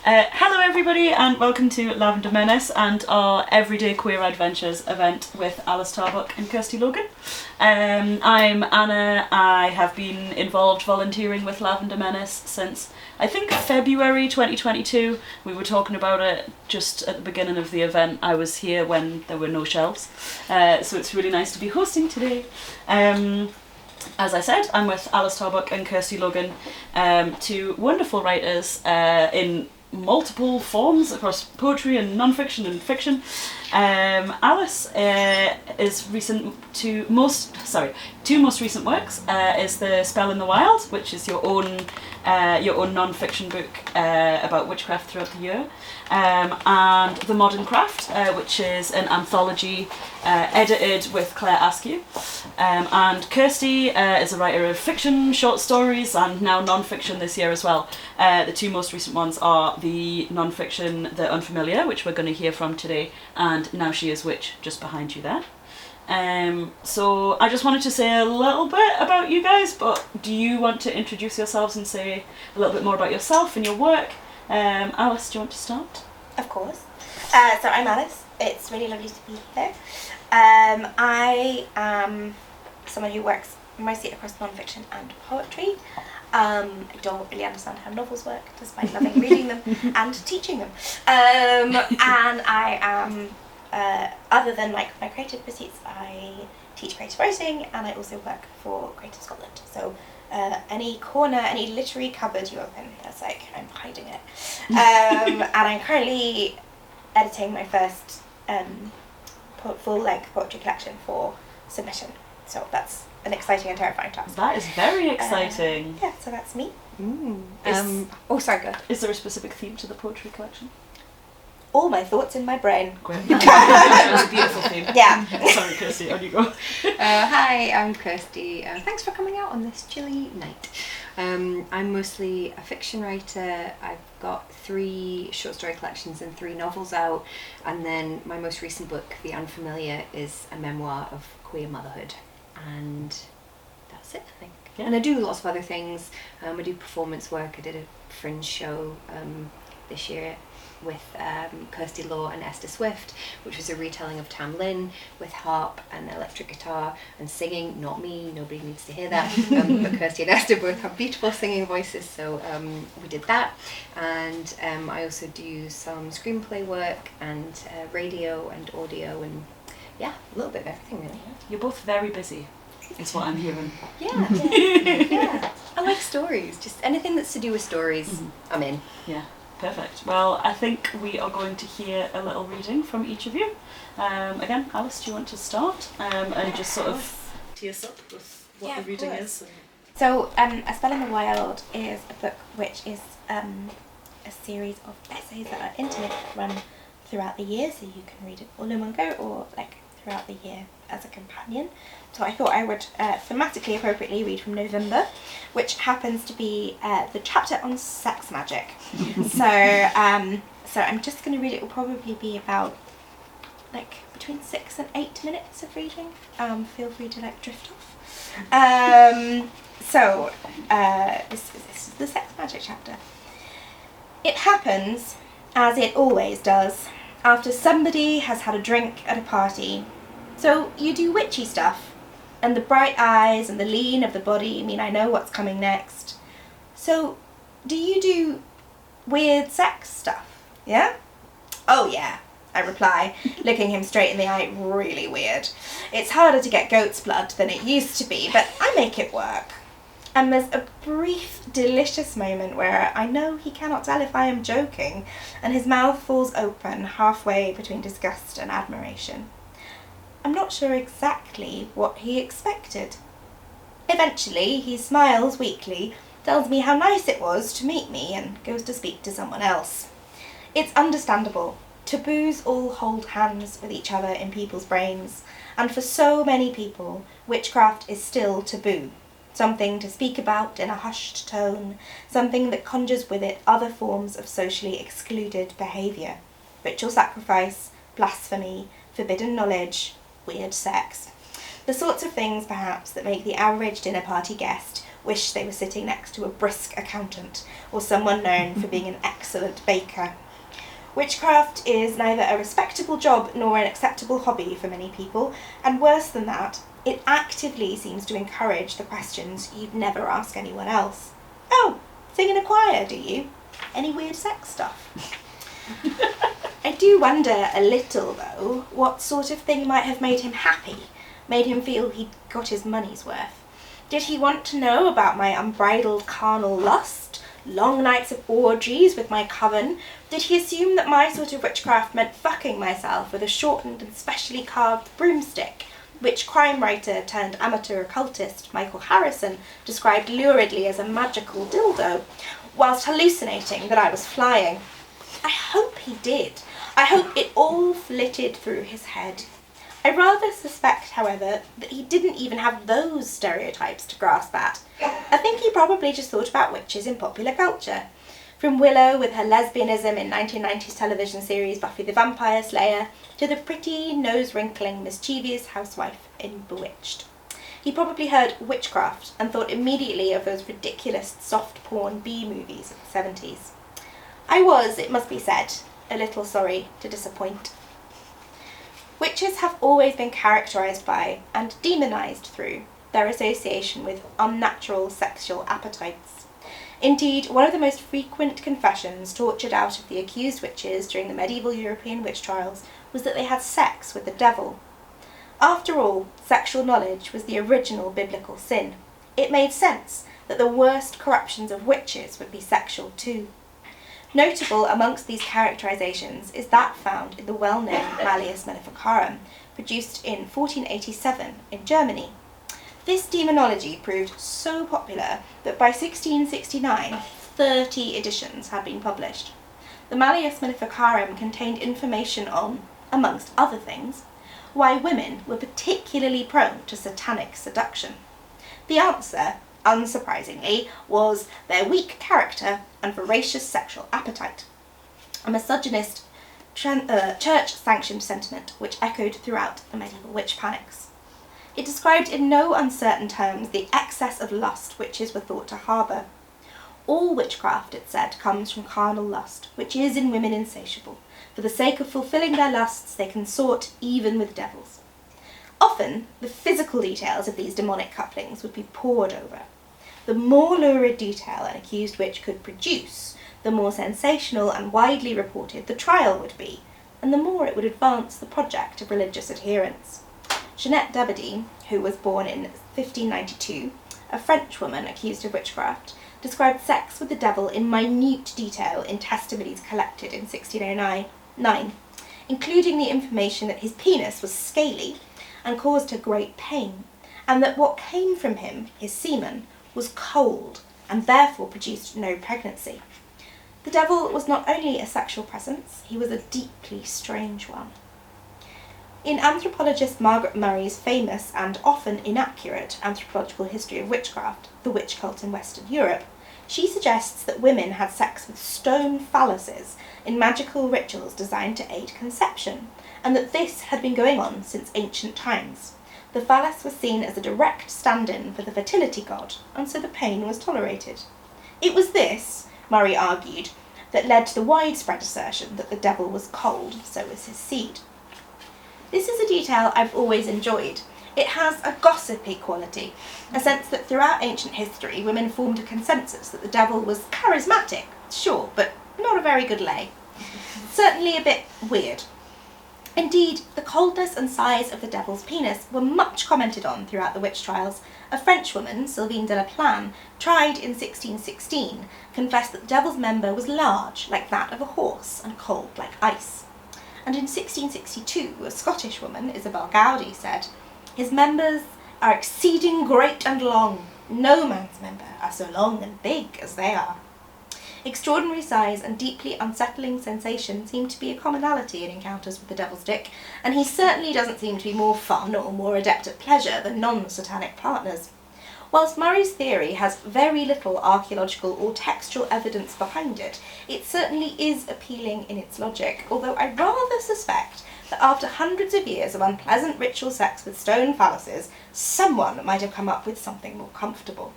Hello everybody and welcome to Lavender, Menace and our Everyday Queer Adventures event with Alice Tarbuck and Kirsty Logan. I'm Anna. I have been involved volunteering with Lavender Menace since I think February 2022. We were talking about it just at the beginning of the event. I was here when there were no shelves, so it's really nice to be hosting today. As I said, I'm with Alice Tarbuck and Kirsty Logan, two wonderful writers in multiple forms across poetry and non-fiction and fiction. Alice is two most recent works is The Spell in the Wild, which is your own non-fiction book about witchcraft throughout the year, and The Modern Craft, which is an anthology edited with Claire Askew. And Kirsty is a writer of fiction, short stories, and now non-fiction this year as well. The two most recent ones are the non-fiction The Unfamiliar, which we're going to hear from today, and Now She Is Witch, just behind you there. So I just wanted to say a little bit about you guys, but do you want to introduce yourselves and say a little bit more about yourself and your work? Alice, do you want to start? Of course. So I'm Alice. It's really lovely to be here. I am someone who works mostly across non-fiction and poetry. I don't really understand how novels work, despite loving reading them and teaching them. And I am, other than like my creative pursuits, I teach creative writing and I also work for Creative Scotland. So any corner, any literary cupboard you open, that's like, I'm hiding it. And I'm currently editing my first full-length poetry collection for submission. So that's an exciting and terrifying task. That is very exciting. Yeah, so that's me. Sorry, good. Is there a specific theme to the poetry collection? All my thoughts in my brain. Great. That's a beautiful theme. Yeah. Sorry, Kirsty, on you go. Hi, I'm Kirsty. Thanks for coming out on this chilly night. I'm mostly a fiction writer. I've got 3 short story collections and 3 novels out, and then my most recent book, The Unfamiliar, is a memoir of queer motherhood. And that's it, I think. Yeah. And I do lots of other things. I do performance work. I did a fringe show this year with Kirsty Logan and Esther Swift, which was a retelling of Tam Lin with harp and electric guitar and singing. Not me, nobody needs to hear that. But Kirsty and Esther both have beautiful singing voices, so we did that. And I also do some screenplay work and radio and audio and yeah, a little bit of everything really. You're both very busy, is what I'm hearing. Yeah. I like stories. Just anything that's to do with stories, I'm in. Yeah, perfect. Well, I think we are going to hear a little reading from each of you. Again, Alice, do you want to start and just sort of tee us up with what the reading is? So, A Spell in the Wild is a book which is a series of essays that are intermittent, run throughout the year, so you can read it all in one go or like throughout the year as a companion. So I thought I would thematically appropriately read from November, which happens to be the chapter on sex magic. So I'm just going to read it. It will probably be about like between 6 and 8 minutes of reading. Feel free to like drift off. This is the sex magic chapter. It happens, as it always does, after somebody has had a drink at a party. So you do witchy stuff, and the bright eyes and the lean of the body mean I know what's coming next. So do you do weird sex stuff, yeah? Oh yeah, I reply, looking him straight in the eye. Really weird. It's harder to get goat's blood than it used to be, but I make it work. And there's a brief, delicious moment where I know he cannot tell if I am joking, and his mouth falls open halfway between disgust and admiration. I'm not sure exactly what he expected. Eventually, he smiles weakly, tells me how nice it was to meet me, and goes to speak to someone else. It's understandable. Taboos all hold hands with each other in people's brains, and for so many people, witchcraft is still taboo. Something to speak about in a hushed tone, something that conjures with it other forms of socially excluded behaviour. Ritual sacrifice, blasphemy, forbidden knowledge, weird sex. The sorts of things, perhaps, that make the average dinner party guest wish they were sitting next to a brisk accountant or someone known for being an excellent baker. Witchcraft is neither a respectable job nor an acceptable hobby for many people, and worse than that, it actively seems to encourage the questions you'd never ask anyone else. Oh, sing in a choir, do you? Any weird sex stuff? I do wonder a little, though, what sort of thing might have made him happy, made him feel he'd got his money's worth. Did he want to know about my unbridled carnal lust, long nights of orgies with my coven? Did he assume that my sort of witchcraft meant fucking myself with a shortened and specially carved broomstick, which crime writer turned amateur occultist Michael Harrison described luridly as a magical dildo, whilst hallucinating that I was flying? I hope he did. I hope it all flitted through his head. I rather suspect, however, that he didn't even have those stereotypes to grasp at. I think he probably just thought about witches in popular culture. From Willow with her lesbianism in 1990s television series Buffy the Vampire Slayer, to the pretty, nose-wrinkling, mischievous housewife in Bewitched. He probably heard witchcraft and thought immediately of those ridiculous soft porn B-movies of the 70s. I was, it must be said, a little sorry to disappoint. Witches have always been characterised by, and demonised through, their association with unnatural sexual appetites. Indeed, one of the most frequent confessions tortured out of the accused witches during the medieval European witch trials was that they had sex with the devil. After all, sexual knowledge was the original biblical sin. It made sense that the worst corruptions of witches would be sexual too. Notable amongst these characterisations is that found in the well-known Malleus Maleficarum, produced in 1487 in Germany. This demonology proved so popular that by 1669, 30 editions had been published. The Malleus Maleficarum contained information on, amongst other things, why women were particularly prone to satanic seduction. The answer, unsurprisingly, was their weak character and voracious sexual appetite, a misogynist, church-sanctioned sentiment which echoed throughout the medieval witch panics. It described in no uncertain terms the excess of lust witches were thought to harbour. All witchcraft, it said, comes from carnal lust, which is in women insatiable. For the sake of fulfilling their lusts, they consort even with devils. Often, the physical details of these demonic couplings would be pored over. The more lurid detail an accused witch could produce, the more sensational and widely reported the trial would be, and the more it would advance the project of religious adherence. Jeanette d'Abadie, who was born in 1592, a French woman accused of witchcraft, described sex with the devil in minute detail in testimonies collected in 1609, including the information that his penis was scaly and caused her great pain, and that what came from him, his semen, was cold and therefore produced no pregnancy. The devil was not only a sexual presence, he was a deeply strange one. In anthropologist Margaret Murray's famous and often inaccurate anthropological history of witchcraft, The Witch Cult in Western Europe, she suggests that women had sex with stone phalluses in magical rituals designed to aid conception, and that this had been going on since ancient times. The phallus was seen as a direct stand-in for the fertility god, and so the pain was tolerated. It was this, Murray argued, that led to the widespread assertion that the devil was cold, so was his seed. This is a detail I've always enjoyed. It has a gossipy quality, a sense that throughout ancient history women formed a consensus that the devil was charismatic, sure, but not a very good lay. Certainly a bit weird. Indeed, the coldness and size of the devil's penis were much commented on throughout the witch trials. A Frenchwoman, Sylvine de la Plaine, tried in 1616, confessed that the devil's member was large, like that of a horse, and cold like ice. And in 1662, a Scottish woman, Isabel Gowdy, said, "His members are exceeding great and long. No man's member are so long and big as they are." Extraordinary size and deeply unsettling sensation seem to be a commonality in encounters with the devil's dick, and he certainly doesn't seem to be more fun or more adept at pleasure than non-satanic partners. Whilst Murray's theory has very little archaeological or textual evidence behind it, it certainly is appealing in its logic, although I rather suspect that after hundreds of years of unpleasant ritual sex with stone phalluses, someone might have come up with something more comfortable.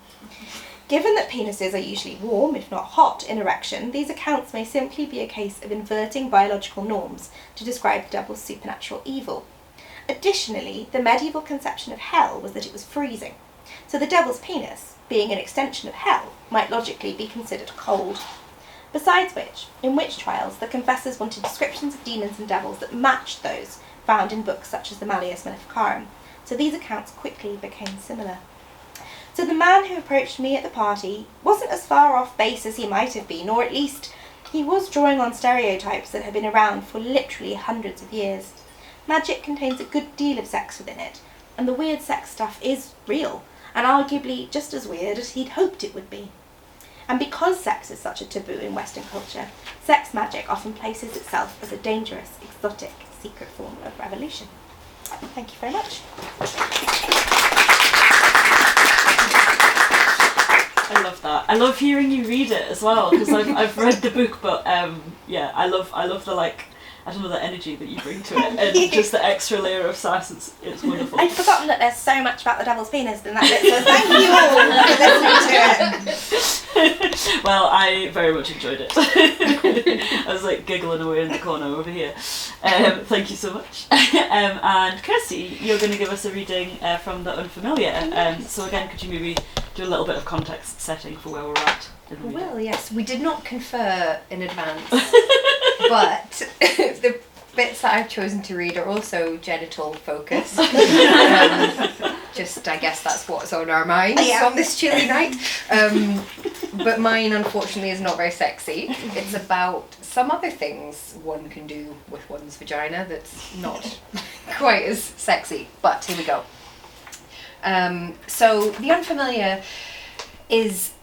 Given that penises are usually warm, if not hot, in erection, these accounts may simply be a case of inverting biological norms to describe the devil's supernatural evil. Additionally, the medieval conception of hell was that it was freezing, so the devil's penis, being an extension of hell, might logically be considered cold. Besides which, in witch trials, the confessors wanted descriptions of demons and devils that matched those found in books such as the Malleus Maleficarum, so these accounts quickly became similar. So the man who approached me at the party wasn't as far off base as he might have been, or at least he was drawing on stereotypes that have been around for literally hundreds of years. Magic contains a good deal of sex within it, and the weird sex stuff is real, and arguably just as weird as he'd hoped it would be. And because sex is such a taboo in Western culture, sex magic often places itself as a dangerous, exotic, secret form of revolution. Thank you very much. I love that. I love hearing you read it as well, because I've read the book, but yeah, I love the, like, I don't know, the energy that you bring to it, and just the extra layer of sass. It's wonderful. I'd forgotten that there's so much about the devil's penis in that bit, so thank you all for listening to it. Well, I very much enjoyed it. I was like giggling away in the corner over here. Thank you so much. And Kirsty, you're going to give us a reading from The Unfamiliar. So again, could you maybe do a little bit of context setting for where we're at? Well, yes, we did not confer in advance, but the bits that I've chosen to read are also genital focused. Just, I guess that's what's on our minds on this chilly night. But mine, unfortunately, is not very sexy. It's about some other things one can do with one's vagina that's not quite as sexy, but here we go. So, The Unfamiliar is,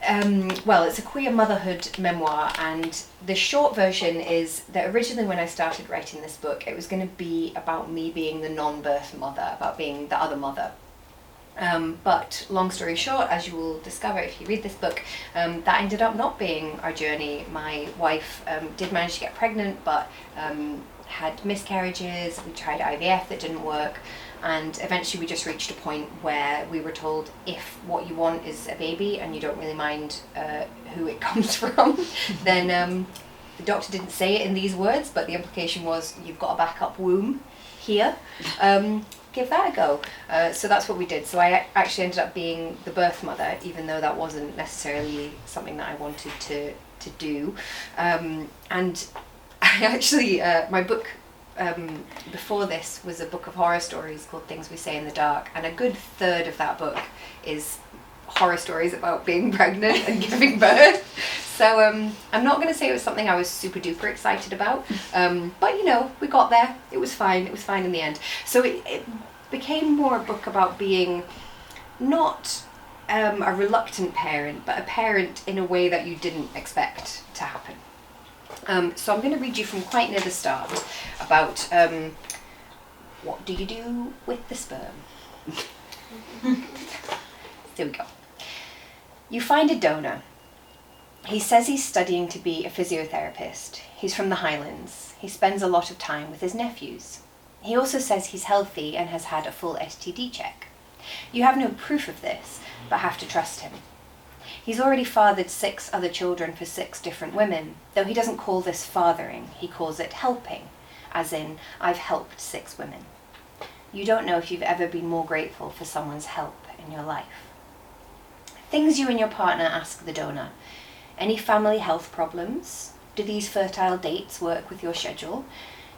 well, it's a queer motherhood memoir, and the short version is that originally when I started writing this book, it was going to be about me being the non-birth mother, about being the other mother. But long story short, as you will discover if you read this book, that ended up not being our journey. My wife did manage to get pregnant, but had miscarriages. We tried IVF, that didn't work. And eventually we just reached a point where we were told, if what you want is a baby and you don't really mind who it comes from, then the doctor didn't say it in these words, but the implication was, you've got a backup womb here. Give that a go. So that's what we did. So I actually ended up being the birth mother, even though that wasn't necessarily something that I wanted to do. And I actually, my book before this was a book of horror stories called Things We Say in the Dark, and a good third of that book is horror stories about being pregnant and giving birth. So I'm not going to say it was something I was super duper excited about, but you know, we got there. It was fine in the end. So it became more a book about being not a reluctant parent, but a parent in a way that you didn't expect to happen. So I'm going to read you from quite near the start about what do you do with the sperm? There we go. You find a donor. He says he's studying to be a physiotherapist. He's from the Highlands. He spends a lot of time with his nephews. He also says he's healthy and has had a full STD check. You have no proof of this, but have to trust him. He's already fathered 6 other children for 6 different women, though he doesn't call this fathering, he calls it helping, as in, I've helped 6 women. You don't know if you've ever been more grateful for someone's help in your life. Things you and your partner ask the donor. Any family health problems? Do these fertile dates work with your schedule?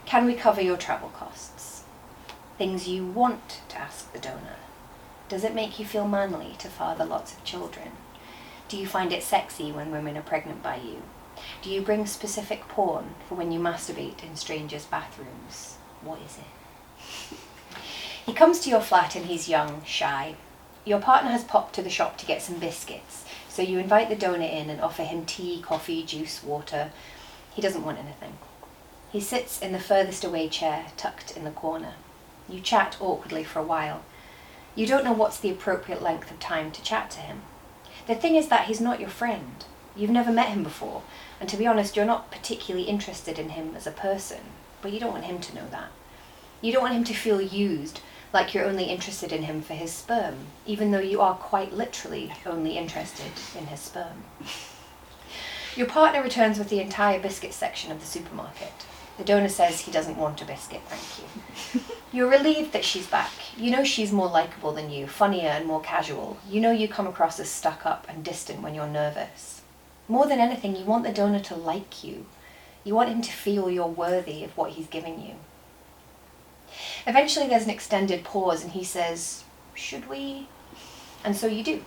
Can we cover your travel costs? Things you want to ask the donor. Does it make you feel manly to father lots of children? Do you find it sexy when women are pregnant by you? Do you bring specific porn for when you masturbate in strangers' bathrooms? What is it? He comes to your flat and he's young, shy. Your partner has popped to the shop to get some biscuits, so you invite the donor in and offer him tea, coffee, juice, water. He doesn't want anything. He sits in the furthest away chair, tucked in the corner. You chat awkwardly for a while. You don't know what's the appropriate length of time to chat to him. The thing is that he's not your friend. You've never met him before, and to be honest, you're not particularly interested in him as a person, but you don't want him to know that. You don't want him to feel used, like you're only interested in him for his sperm, even though you are quite literally only interested in his sperm. Your partner returns with the entire biscuit section of the supermarket. The donor says he doesn't want a biscuit, thank you. You're relieved that she's back. You know she's more likeable than you, funnier and more casual. You know you come across as stuck up and distant when you're nervous. More than anything, you want the donor to like you. You want him to feel you're worthy of what he's giving you. Eventually there's an extended pause and he says, should we? And so you do.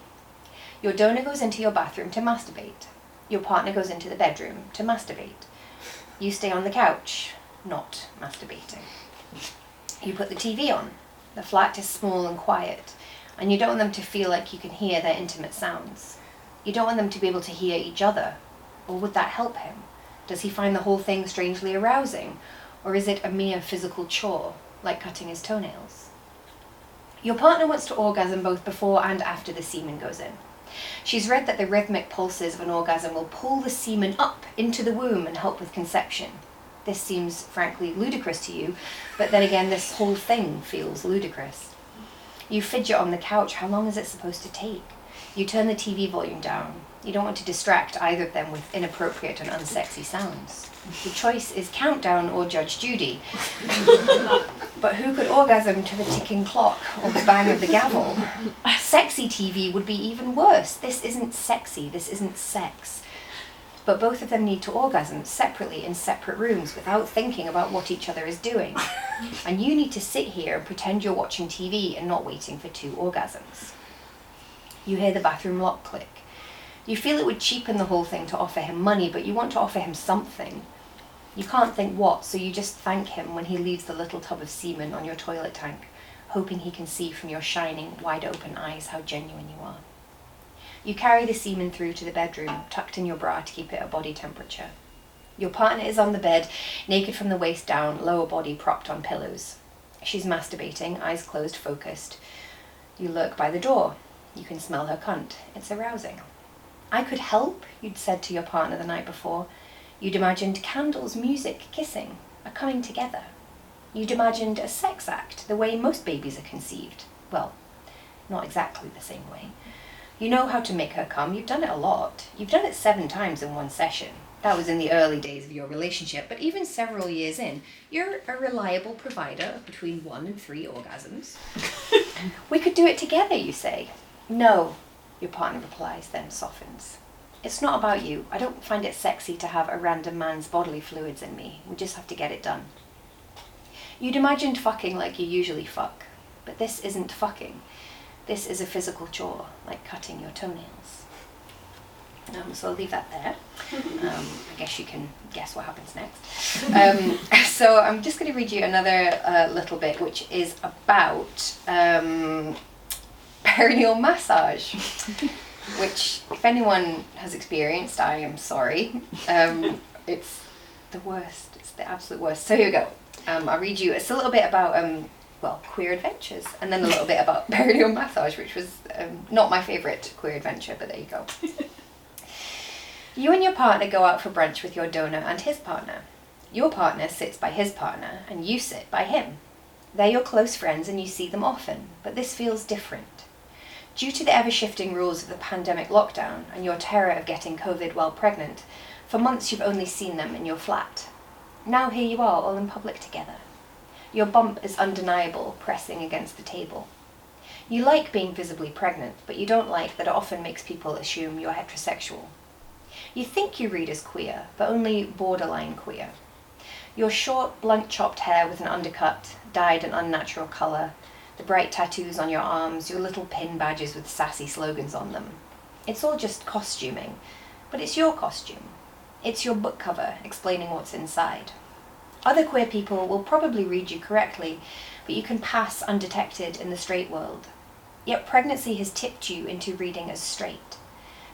Your donor goes into your bathroom to masturbate. Your partner goes into the bedroom to masturbate. You stay on the couch, not masturbating. You put the TV on. The flat is small and quiet, and you don't want them to feel like you can hear their intimate sounds. You don't want them to be able to hear each other. Or would that help him? Does he find the whole thing strangely arousing? Or is it a mere physical chore, like cutting his toenails? Your partner wants to orgasm both before and after the semen goes in. She's read that the rhythmic pulses of an orgasm will pull the semen up into the womb and help with conception. This seems frankly ludicrous to you, but then again this whole thing feels ludicrous. You fidget on the couch. How long is it supposed to take? You turn the TV volume down. You don't want to distract either of them with inappropriate and unsexy sounds. The choice is Countdown or Judge Judy. But who could orgasm to the ticking clock or the bang of the gavel? Sexy TV would be even worse. This isn't sexy, this isn't sex. But both of them need to orgasm separately in separate rooms without thinking about what each other is doing. And you need to sit here and pretend you're watching TV and not waiting for 2 orgasms. You hear the bathroom lock click. You feel it would cheapen the whole thing to offer him money, but you want to offer him something. You can't think what, so you just thank him when he leaves the little tub of semen on your toilet tank, hoping he can see from your shining, wide-open eyes how genuine you are. You carry the semen through to the bedroom, tucked in your bra to keep it at body temperature. Your partner is on the bed, naked from the waist down, lower body propped on pillows. She's masturbating, eyes closed, focused. You lurk by the door. You can smell her cunt. It's arousing. I could help, you'd said to your partner the night before. You'd imagined candles, music, kissing, a coming together. You'd imagined a sex act, the way most babies are conceived. Well, not exactly the same way. You know how to make her come. You've done it a lot. You've done it 7 times in one session. That was in the early days of your relationship, but even several years in, you're a reliable provider of between 1 and 3 orgasms. We could do it together, you say. No, your partner replies, then softens. It's not about you. I don't find it sexy to have a random man's bodily fluids in me. We just have to get it done. You'd imagined fucking like you usually fuck, but this isn't fucking. This is a physical chore, like cutting your toenails. So I'll leave that there. I guess you can guess what happens next. So I'm just going to read you another little bit, which is about perineal massage, which, if anyone has experienced, I am sorry. It's the worst. It's the absolute worst. So here we go. I'll read you. It's a little bit about queer adventures, and then a little bit about perineal massage, which was not my favourite queer adventure, but there you go. You and your partner go out for brunch with your donor and his partner. Your partner sits by his partner, and you sit by him. They're your close friends, and you see them often, but this feels different. Due to the ever-shifting rules of the pandemic lockdown and your terror of getting COVID while pregnant, for months you've only seen them in your flat. Now here you are, all in public together. Your bump is undeniable, pressing against the table. You like being visibly pregnant, but you don't like that it often makes people assume you're heterosexual. You think you read as queer, but only borderline queer. Your short, blunt-chopped hair with an undercut, dyed an unnatural colour, the bright tattoos on your arms, your little pin badges with sassy slogans on them. It's all just costuming, but it's your costume. It's your book cover explaining what's inside. Other queer people will probably read you correctly, but you can pass undetected in the straight world. Yet pregnancy has tipped you into reading as straight.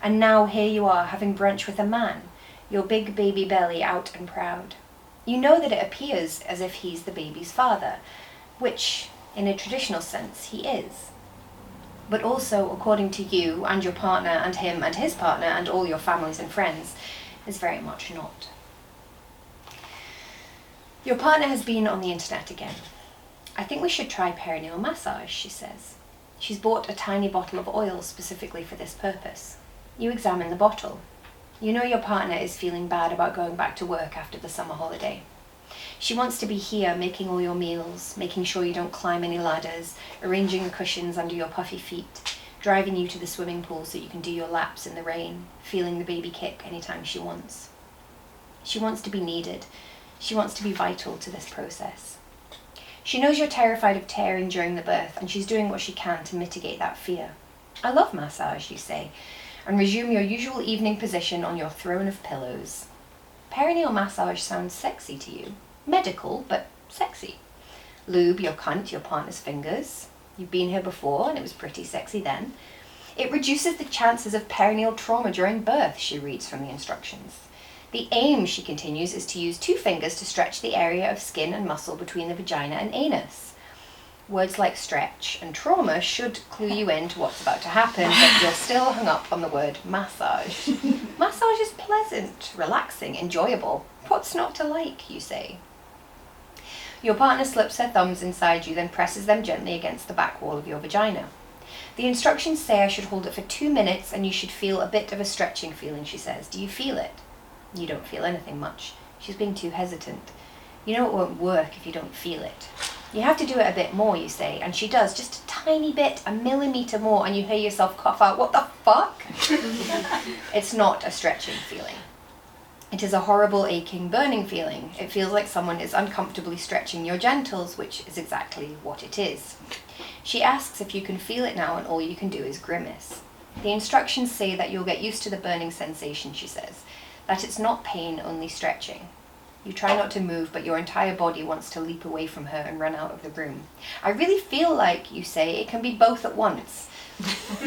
And now here you are having brunch with a man, your big baby belly out and proud. You know that it appears as if he's the baby's father, which, in a traditional sense, he is. But also, according to you and your partner and him and his partner and all your families and friends, is very much not. Your partner has been on the internet again. I think we should try perineal massage, she says. She's bought a tiny bottle of oil specifically for this purpose. You examine the bottle. You know your partner is feeling bad about going back to work after the summer holiday. She wants to be here making all your meals, making sure you don't climb any ladders, arranging the cushions under your puffy feet, driving you to the swimming pool so you can do your laps in the rain, feeling the baby kick anytime she wants. She wants to be needed. She wants to be vital to this process. She knows you're terrified of tearing during the birth, and she's doing what she can to mitigate that fear. I love massage, you say, and resume your usual evening position on your throne of pillows. Perineal massage sounds sexy to you. Medical, but sexy. Lube your cunt, your partner's fingers. You've been here before, and it was pretty sexy then. It reduces the chances of perineal trauma during birth, she reads from the instructions. The aim, she continues, is to use 2 fingers to stretch the area of skin and muscle between the vagina and anus. Words like stretch and trauma should clue you in to what's about to happen, but you're still hung up on the word massage. Massage is pleasant, relaxing, enjoyable. What's not to like, you say? Your partner slips her thumbs inside you, then presses them gently against the back wall of your vagina. The instructions say I should hold it for 2 minutes and you should feel a bit of a stretching feeling, she says. Do you feel it? You don't feel anything much. She's being too hesitant. You know it won't work if you don't feel it. You have to do it a bit more, you say, and she does, just a tiny bit, a millimetre more, and you hear yourself cough out, what the fuck? It's not a stretching feeling. It is a horrible, aching, burning feeling. It feels like someone is uncomfortably stretching your genitals, which is exactly what it is. She asks if you can feel it now, and all you can do is grimace. The instructions say that you'll get used to the burning sensation, she says, that it's not pain, only stretching. You try not to move, but your entire body wants to leap away from her and run out of the room. I really feel like, you say, it can be both at once.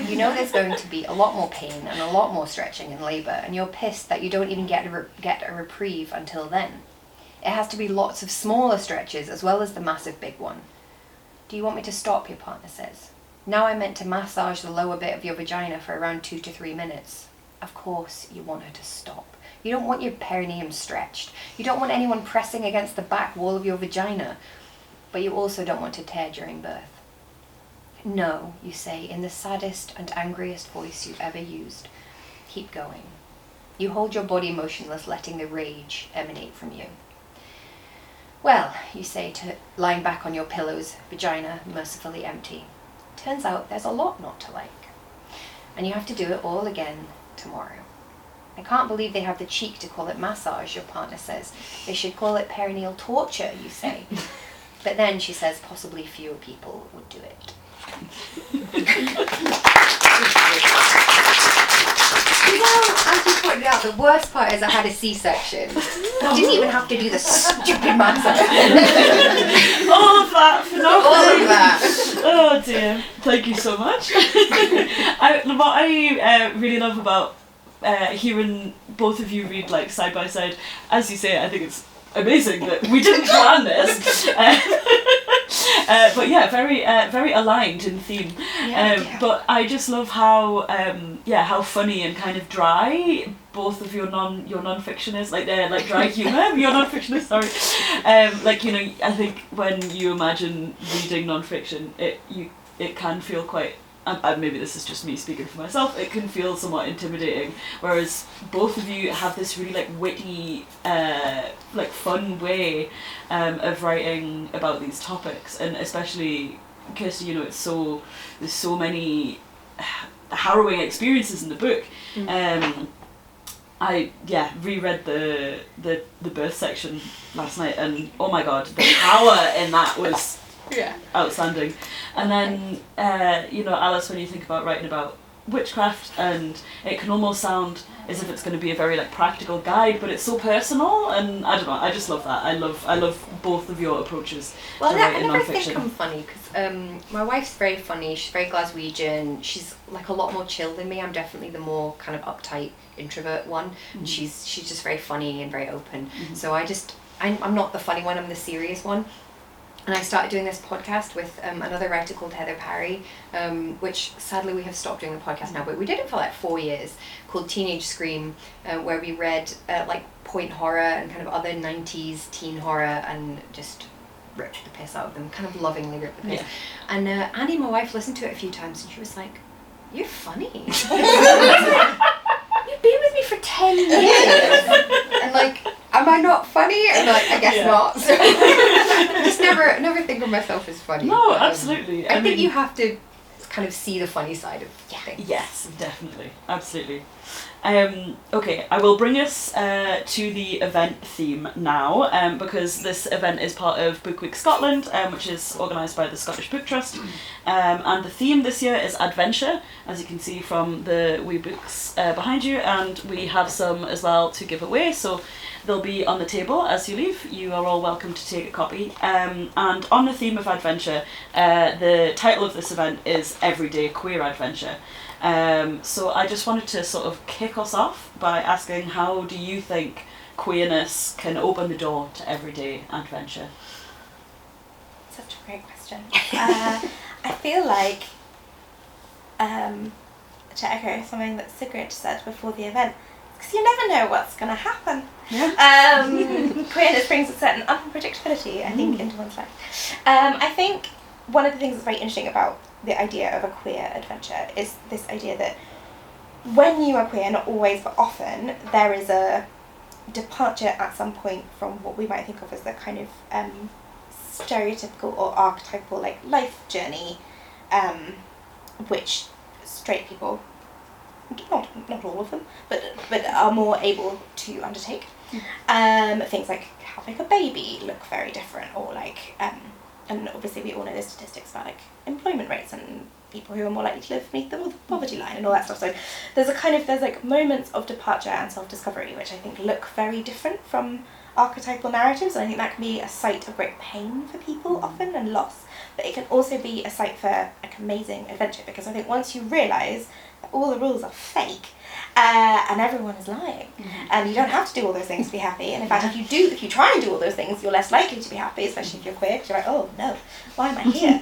You know there's going to be a lot more pain and a lot more stretching in labour, and you're pissed that you don't even get a reprieve until then. It has to be lots of smaller stretches as well as the massive big one. Do you want me to stop, your partner says. Now I meant to massage the lower bit of your vagina for around 2 to 3 minutes. Of course you want her to stop. You don't want your perineum stretched. You don't want anyone pressing against the back wall of your vagina. But you also don't want to tear during birth. No, you say, in the saddest and angriest voice you've ever used. Keep going. You hold your body motionless, letting the rage emanate from you. Well, you say, lying back on your pillows, vagina mercifully empty. Turns out there's a lot not to like. And you have to do it all again tomorrow. I can't believe they have the cheek to call it massage, your partner says. They should call it perineal torture, you say. But then, she says, possibly fewer people would do it. You know, as you pointed out, the worst part is I had a C-section. I didn't even have to do the stupid massage. All of that for nothing. All of that. Oh dear. Thank you so much. What I really love about hearing both of you read like side by side, as you say, I think it's amazing that we didn't plan this. But yeah, very aligned in theme. Yeah. But I just love how how funny and kind of dry both of your non-fiction is, like dry humour. Your non-fiction is, sorry. I think when you imagine reading non-fiction, it can feel quite. And maybe this is just me speaking for myself, it can feel somewhat intimidating, whereas both of you have this really witty, fun way of writing about these topics, and especially Kirsty, there's so many harrowing experiences in the book. I reread the birth section last night, and oh my god, the power in that was outstanding. And then Alice, when you think about writing about witchcraft, and it can almost sound as if it's going to be a very practical guide, but it's so personal, and I don't know, I just love that. I love both of your approaches to writing I never non-fiction. think I'm funny, because my wife's very funny, she's very Glaswegian, she's a lot more chill than me. I'm definitely the more kind of uptight introvert one. Mm-hmm. She's just very funny and very open. Mm-hmm. So I'm not the funny one, I'm the serious one. And I started doing this podcast with another writer called Heather Parry, which sadly we have stopped doing the podcast now, but we did it for 4 years, called Teenage Scream, where we read point horror and kind of other 90s teen horror, and just rip the piss out of them, kind of lovingly rip the piss. Yeah. And Annie, my wife, listened to it a few times and she was like, "You're funny." You've been with me for 10 years. And like, am I not funny? And like, I guess not. So I just never think of myself as funny. No, But, absolutely. I think you have to kind of see the funny side of things. Yes, definitely. Absolutely. Okay, I will bring us to the event theme now, because this event is part of Book Week Scotland, which is organised by the Scottish Book Trust. And the theme this year is adventure, as you can see from the wee books behind you, and we have some as well to give away, so they'll be on the table as you leave. You are all welcome to take a copy. And on the theme of adventure, the title of this event is Everyday Queer Adventure. So I just wanted to sort of kick us off by asking, how do you think queerness can open the door to everyday adventure? Such a great question. I feel like, to echo something that Sigrid said before the event, because you never know what's going to happen. Yeah. Queerness brings a certain unpredictability, I think, into one's life. I think one of the things that's very interesting about the idea of a queer adventure is this idea that when you are queer, not always but often, there is a departure at some point from what we might think of as the kind of stereotypical or archetypal like life journey, which straight people, not all of them, but are more able to undertake. Things like having a baby look very different, or like and obviously we all know the statistics about like employment rates and people who are more likely to live beneath the poverty line and all that stuff. So there's like moments of departure and self-discovery which I think look very different from archetypal narratives, and I think that can be a site of great pain for people often and loss, but it can also be a site for like amazing adventure, because I think once you realise that all the rules are fake and everyone is lying, and you don't have to do all those things to be happy, and in fact if you try and do all those things you're less likely to be happy, especially if you're queer, because you're like, oh no, why am I here?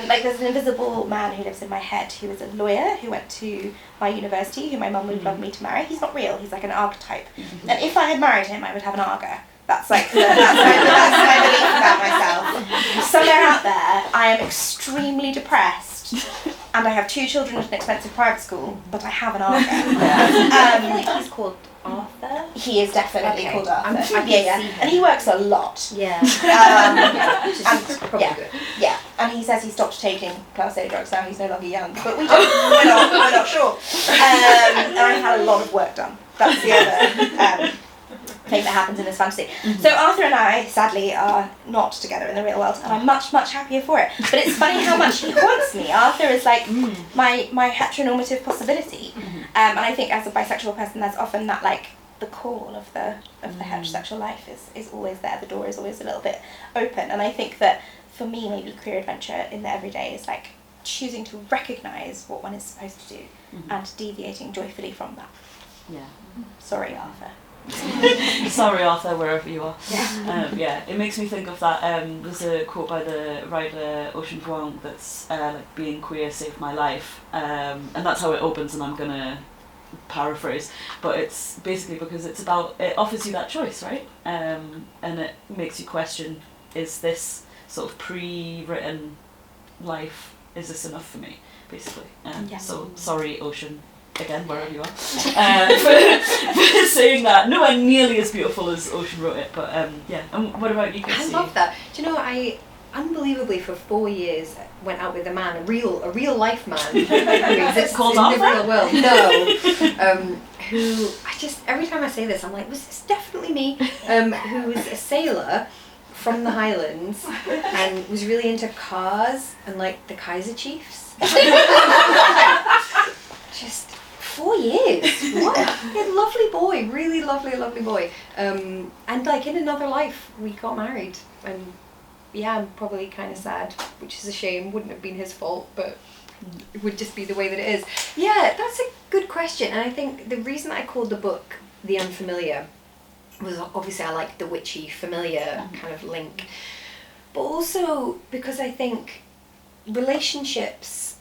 Like there's an invisible man who lives in my head who is a lawyer who went to my university, who my mum would love me to marry. He's not real, he's like an archetype, and if I had married him I would have an Arga. That's my belief about myself. Somewhere out there I am extremely depressed and I have 2 children at an expensive private school, but I have an Arga. I feel like he's called Arthur. He is definitely called Arthur. I'm sure and he works a lot. Yeah. And probably good. Yeah, and he says he stopped taking Class A drugs now, he's no longer young, but we're not sure. And I had a lot of work done. That's the other thing that happens in this fantasy. So Arthur and I, sadly, are not together in the real world, and I'm much, much happier for it. But it's funny how much he haunts me. Arthur is like my heteronormative possibility. And I think as a bisexual person, there's often that like the call of the heterosexual life is always there. The door is always a little bit open. And I think that for me, maybe queer adventure in the everyday is like choosing to recognise what one is supposed to do and deviating joyfully from that. Yeah. Sorry, Arthur. Sorry, Arthur, wherever you are. Yeah, it makes me think of that. There's a quote by the writer Ocean Vuong that's like, being queer saved my life, and that's how it opens, and I'm gonna paraphrase, but it's basically because it offers you that choice, right? And it makes you question, is this sort of pre-written life, is this enough for me, basically? So sorry, Ocean, again, wherever you are, for saying that. Nowhere nearly as beautiful as Ocean wrote it, but yeah. And what about you, Kirsty? I love that. Do you know, I unbelievably for 4 years went out with a man, a real life man who exists Called in Arthur? the real world. No, who I just every time I say this, I'm like, was this definitely me? Who was a sailor from the Highlands and was really into cars and like the Kaiser Chiefs. Just 4 years. What? A lovely boy, really lovely boy. And like in another life, we got married, and yeah, I'm probably kind of sad, which is a shame. Wouldn't have been his fault, but it would just be the way that it is. Yeah, that's a good question, and I think the reason I called the book The Unfamiliar was obviously I like the witchy familiar kind of link, but also because I think relationships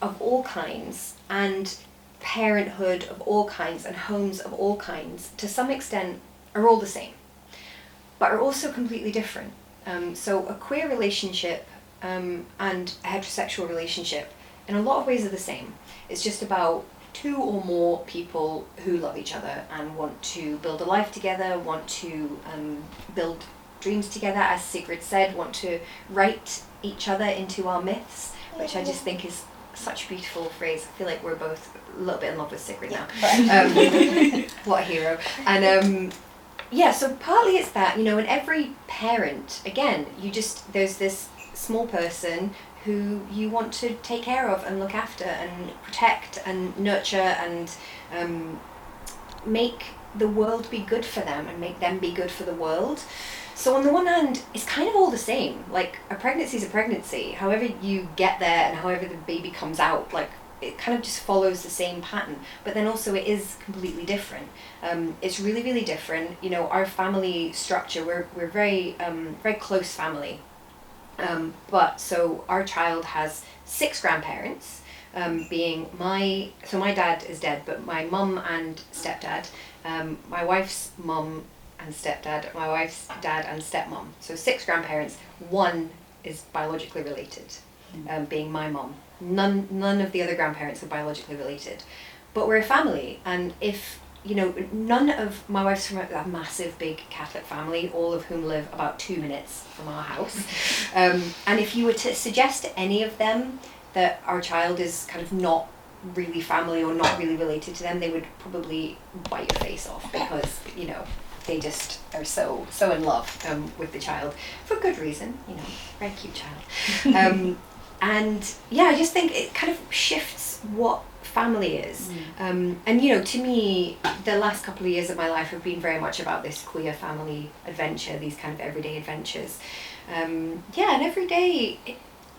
of all kinds and parenthood of all kinds and homes of all kinds to some extent are all the same, but are also completely different. So a queer relationship and a heterosexual relationship in a lot of ways are the same. It's just about two or more people who love each other and want to build a life together, want to build dreams together, as Sigrid said, want to write each other into our myths, which I just think is such a beautiful phrase. I feel like we're both a little bit in love with Sigrid now. What a hero. And so partly it's that, you know, and every parent, again, there's this small person who you want to take care of and look after and protect and nurture and make the world be good for them and make them be good for the world. So on the one hand, it's kind of all the same. Like, a pregnancy is a pregnancy. However you get there and however the baby comes out, like, it kind of just follows the same pattern. But then also it is completely different. It's really, really different. You know, our family structure, we're very, very close family. But so our child has 6 grandparents, being my dad is dead, but my mum and stepdad, my wife's mum and stepdad, my wife's dad and stepmom. So 6 grandparents, 1 is biologically related, being my mum. None of the other grandparents are biologically related. But we're a family, and if, you know, none of my wife's from a massive big Catholic family, all of whom live about 2 minutes from our house. And if you were to suggest to any of them that our child is kind of not really family or not really related to them, they would probably bite your face off, because, you know, they just are so in love with the child, for good reason, you know, very cute child. And yeah, I just think it kind of shifts what family is. And you know, to me, the last couple of years of my life have been very much about this queer family adventure, these kind of everyday adventures. And every day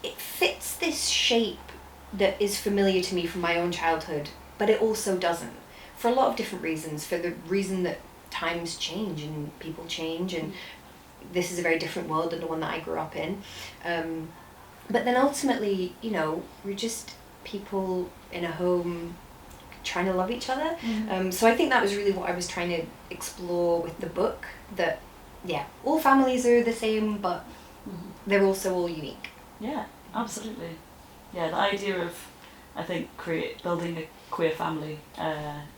it fits this shape that is familiar to me from my own childhood, but it also doesn't, for a lot of different reasons. For the reason that times change and people change, and this is a very different world than the one that I grew up in. But then ultimately, you know, we're just people in a home trying to love each other. So I think that was really what I was trying to explore with the book, that all families are the same, but they're also all unique. Yeah, absolutely. Yeah, the idea of, I think, building a queer family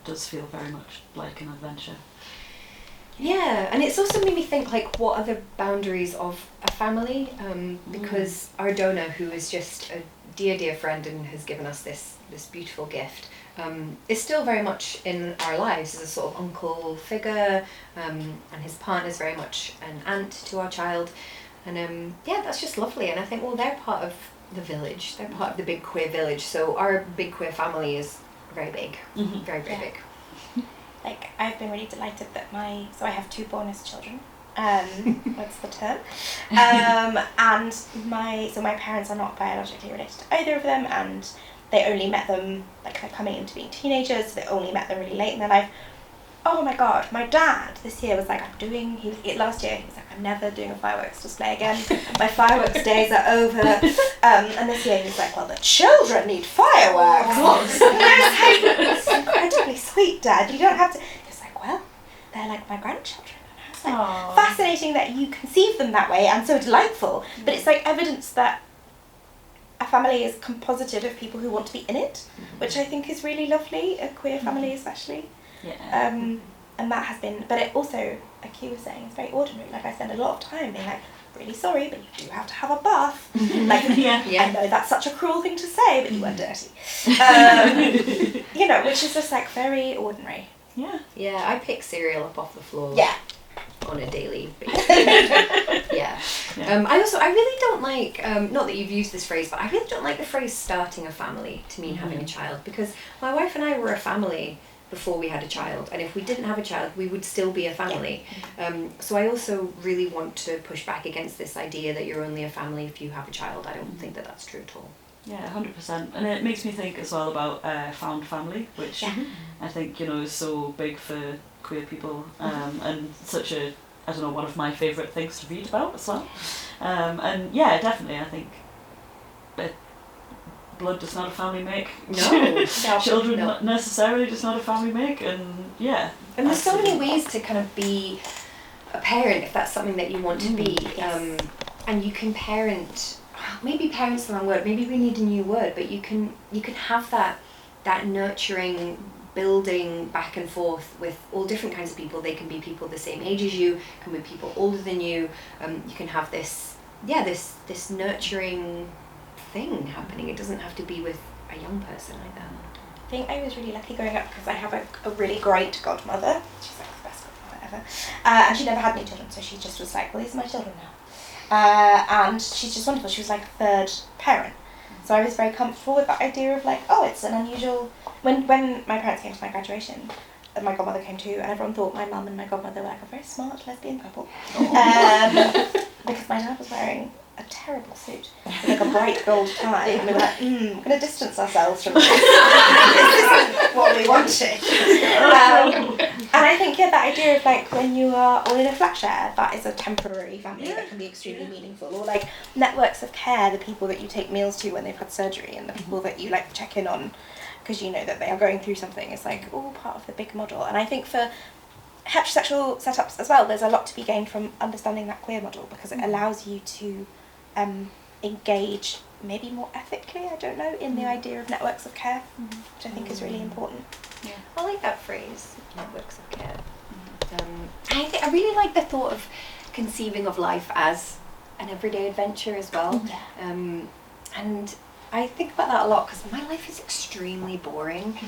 does feel very much like an adventure. Yeah, and it's also made me think, like, what are the boundaries of a family? Because our donor, who is just a dear friend and has given us this beautiful gift, is still very much in our lives as a sort of uncle figure, and his partner's very much an aunt to our child. And that's just lovely. And I think, well, they're part of the village. They're part of the big queer village. So our big queer family is very big, very big. Like, I've been really delighted that so I have 2 bonus children. What's the term? And my parents are not biologically related to either of them, and they only met them, like, they're coming into being teenagers, so they only met them really late in their life. Oh my god, my dad this year was like, last year he was like, I'm never doing a fireworks display again. My fireworks days are over. And this year he was like, well, the children need fireworks. And I was like, it's incredibly sweet, Dad. You don't have to. He was like, well, they're like my grandchildren. And I was like, fascinating that you conceive them that way, and so delightful. But it's like evidence that a family is composited of people who want to be in it, which I think is really lovely, a queer family especially. Yeah. And that has been, but it also, like you were saying, it's very ordinary. Like, I spend a lot of time being like, really sorry, but you do have to have a bath. Like, I know that's such a cruel thing to say, but you are dirty. You know, which is just like very ordinary. Yeah. Yeah, I pick cereal up off the floor. Yeah. On a daily basis. I really don't like, not that you've used this phrase, but I really don't like the phrase starting a family to mean having a child, because my wife and I were a family before we had a child, and if we didn't have a child we would still be a family. So I also really want to push back against this idea that you're only a family if you have a child. I don't think that that's true at all. Yeah, 100%. And it makes me think as well about found family, which I think, you know, is so big for queer people, and such a, I don't know, one of my favourite things to read about as well. And yeah, definitely, I think blood does not a family make. No. Children not necessarily does not a family make, and yeah. And there's so many ways to kind of be a parent if that's something that you want to be. And you can parent, maybe parent's the wrong word, maybe we need a new word, but you can have that nurturing, building back and forth with all different kinds of people. They can be people the same age as you, can be people older than you. You can have this nurturing thing happening. It doesn't have to be with a young person like that. I think I was really lucky growing up because I have a really great godmother. She's like the best godmother ever. And she never had any children, so she just was like, well, these are my children now. And she's just wonderful. She was like a third parent. So I was very comfortable with that idea of like, oh, it's an unusual... When my parents came to my graduation, my godmother came too, and everyone thought my mum and my godmother were like a very smart lesbian couple. Because my dad was wearing a terrible suit with like a bright gold tie, and we were like, we're going to distance ourselves from this. This isn't what we wanted. And I think, that idea of like when you are all in a flat share, that is a temporary family that can be extremely meaningful. Or like networks of care, the people that you take meals to when they've had surgery, and the people that you like check in on because you know that they are going through something, is like all part of the big model. And I think for heterosexual setups as well, there's a lot to be gained from understanding that queer model, because it allows you to engage maybe more ethically, I don't know, in the idea of networks of care, which I think is really important. Yeah, I like that phrase, networks of care. I really like the thought of conceiving of life as an everyday adventure as well. And I think about that a lot because my life is extremely boring.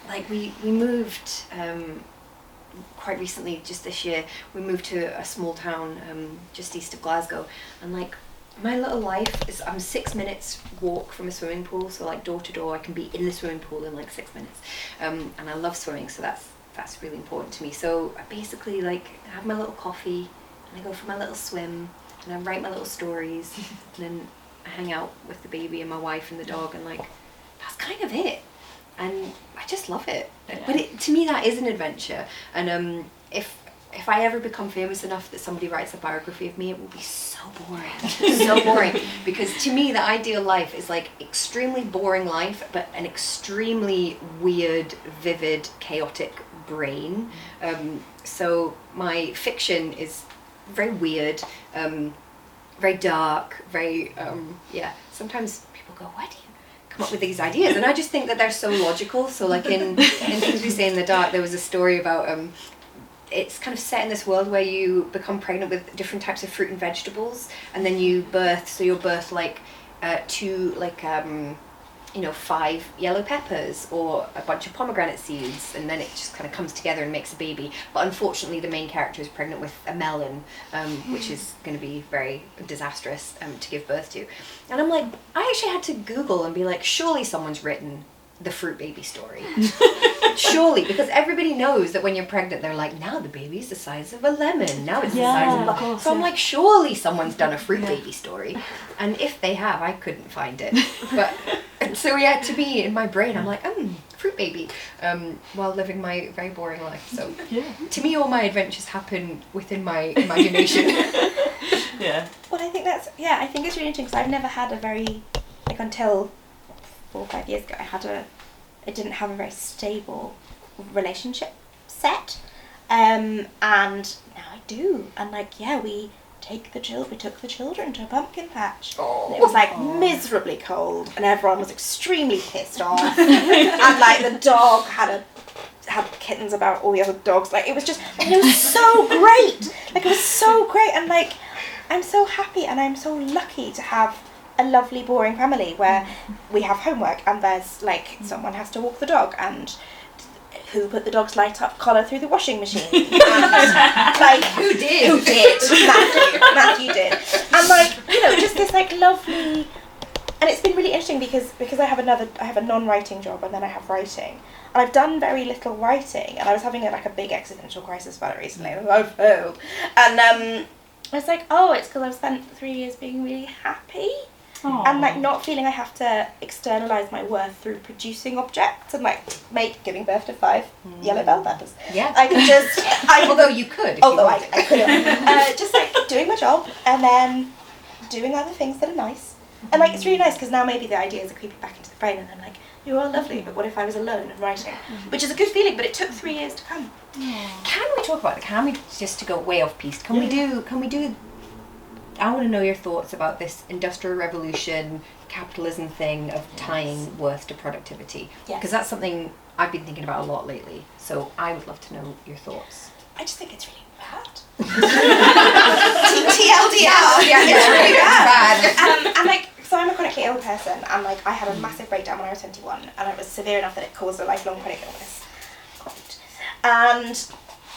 Like we moved quite recently, just this year, we moved to a small town just east of Glasgow, and like my little life is, I'm 6 minutes walk from a swimming pool, so like door to door I can be in the swimming pool in like 6 minutes, and I love swimming, so that's really important to me. So I basically like have my little coffee and I go for my little swim and I write my little stories and then I hang out with the baby and my wife and the dog, and like that's kind of it. And I just love it. But to me that is an adventure. And if I ever become famous enough that somebody writes a biography of me, it will be so boring. So boring. Because to me the ideal life is like extremely boring life, but an extremely weird, vivid, chaotic brain. So my fiction is very weird, very dark, very, sometimes people go, why do you come up with these ideas? And I just think that they're so logical. So like in Things We Say in the Dark, there was a story about, it's kind of set in this world where you become pregnant with different types of fruit and vegetables, and then you birth, so you'll birth like 5 yellow peppers or a bunch of pomegranate seeds, and then it just kind of comes together and makes a baby. But unfortunately the main character is pregnant with a melon, which is going to be very disastrous to give birth to. And I'm like, I actually had to Google and be like, surely someone's written the fruit baby story. Surely, because everybody knows that when you're pregnant they're like, now the baby's the size of a lemon, now it's the size of a... So I'm like, surely someone's done a fruit baby story. And if they have, I couldn't find it. But so to me, in my brain, I'm like, fruit baby, while living my very boring life. So to me, all my adventures happen within my imagination. Well, I think I think it's really interesting because I've never had a very, like until 4 or 5 years ago, I didn't have a very stable relationship set, and now I do. And like, we took the children to a pumpkin patch. And it was like miserably cold, and everyone was extremely pissed off. And like the dog had kittens about all the other dogs. Like it was so great. Like it was so great, and like I'm so happy, and I'm so lucky to have a lovely boring family where we have homework and there's like someone has to walk the dog and who put the dog's light up collar through the washing machine, and like who did Matthew did, and like just this like lovely. And it's been really interesting because I have a non-writing job and then I have writing, and I've done very little writing, and I was having a big existential crisis about it recently, and I was like, and I was like, it's because I've spent 3 years being really happy. Aww. And like not feeling I have to externalize my worth through producing objects and like giving birth to 5 yellow bell peppers. Yeah, I could just. Although you could. I could. Just like doing my job and then doing other things that are nice. And like it's really nice because now maybe the ideas are creeping back into the brain, and I'm like, you're all lovely, but what if I was alone and writing? Which is a good feeling, but it took 3 years to come. Can we talk about it? Can we, just to go way off piece, can we do, I want to know your thoughts about this industrial revolution, capitalism thing of tying worth to productivity. Because that's something I've been thinking about a lot lately. So I would love to know your thoughts. I just think it's really bad. TLDR. Yeah, it's really bad. And like, so I'm a chronically ill person, and like I had a massive breakdown when I was 21, and it was severe enough that it caused a lifelong chronic illness. And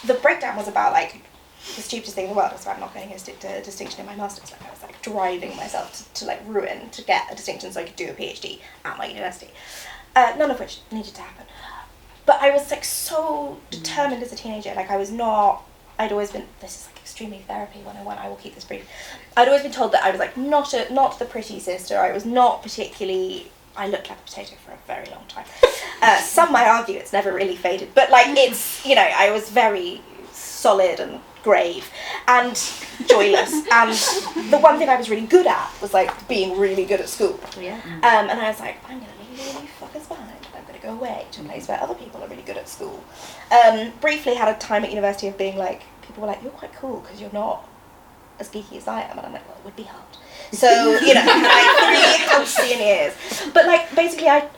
the breakdown was about like the stupidest thing in the world. Was about not getting a distinction in my master's. Like I was like driving myself to like ruin to get a distinction so I could do a PhD at my university. None of which needed to happen. But I was like so determined as a teenager. Like I was not. I'd always been. This is like extremely therapy 101. I will keep this brief. I'd always been told that I was like not the pretty sister. I was not particularly. I looked like a potato for a very long time. Some might argue it's never really faded, but like it's, you know, I was very solid and grave and joyless, and the one thing I was really good at was like being really good at school. Yeah. And I was like, I'm gonna leave all you fuckers behind. I'm gonna go away to a place where other people are really good at school. Briefly had a time at university of being like, people were like, you're quite cool because you're not as geeky as I am, and I'm like, well, it would be hard. So, you know, like 3 halcyon years. But like basically I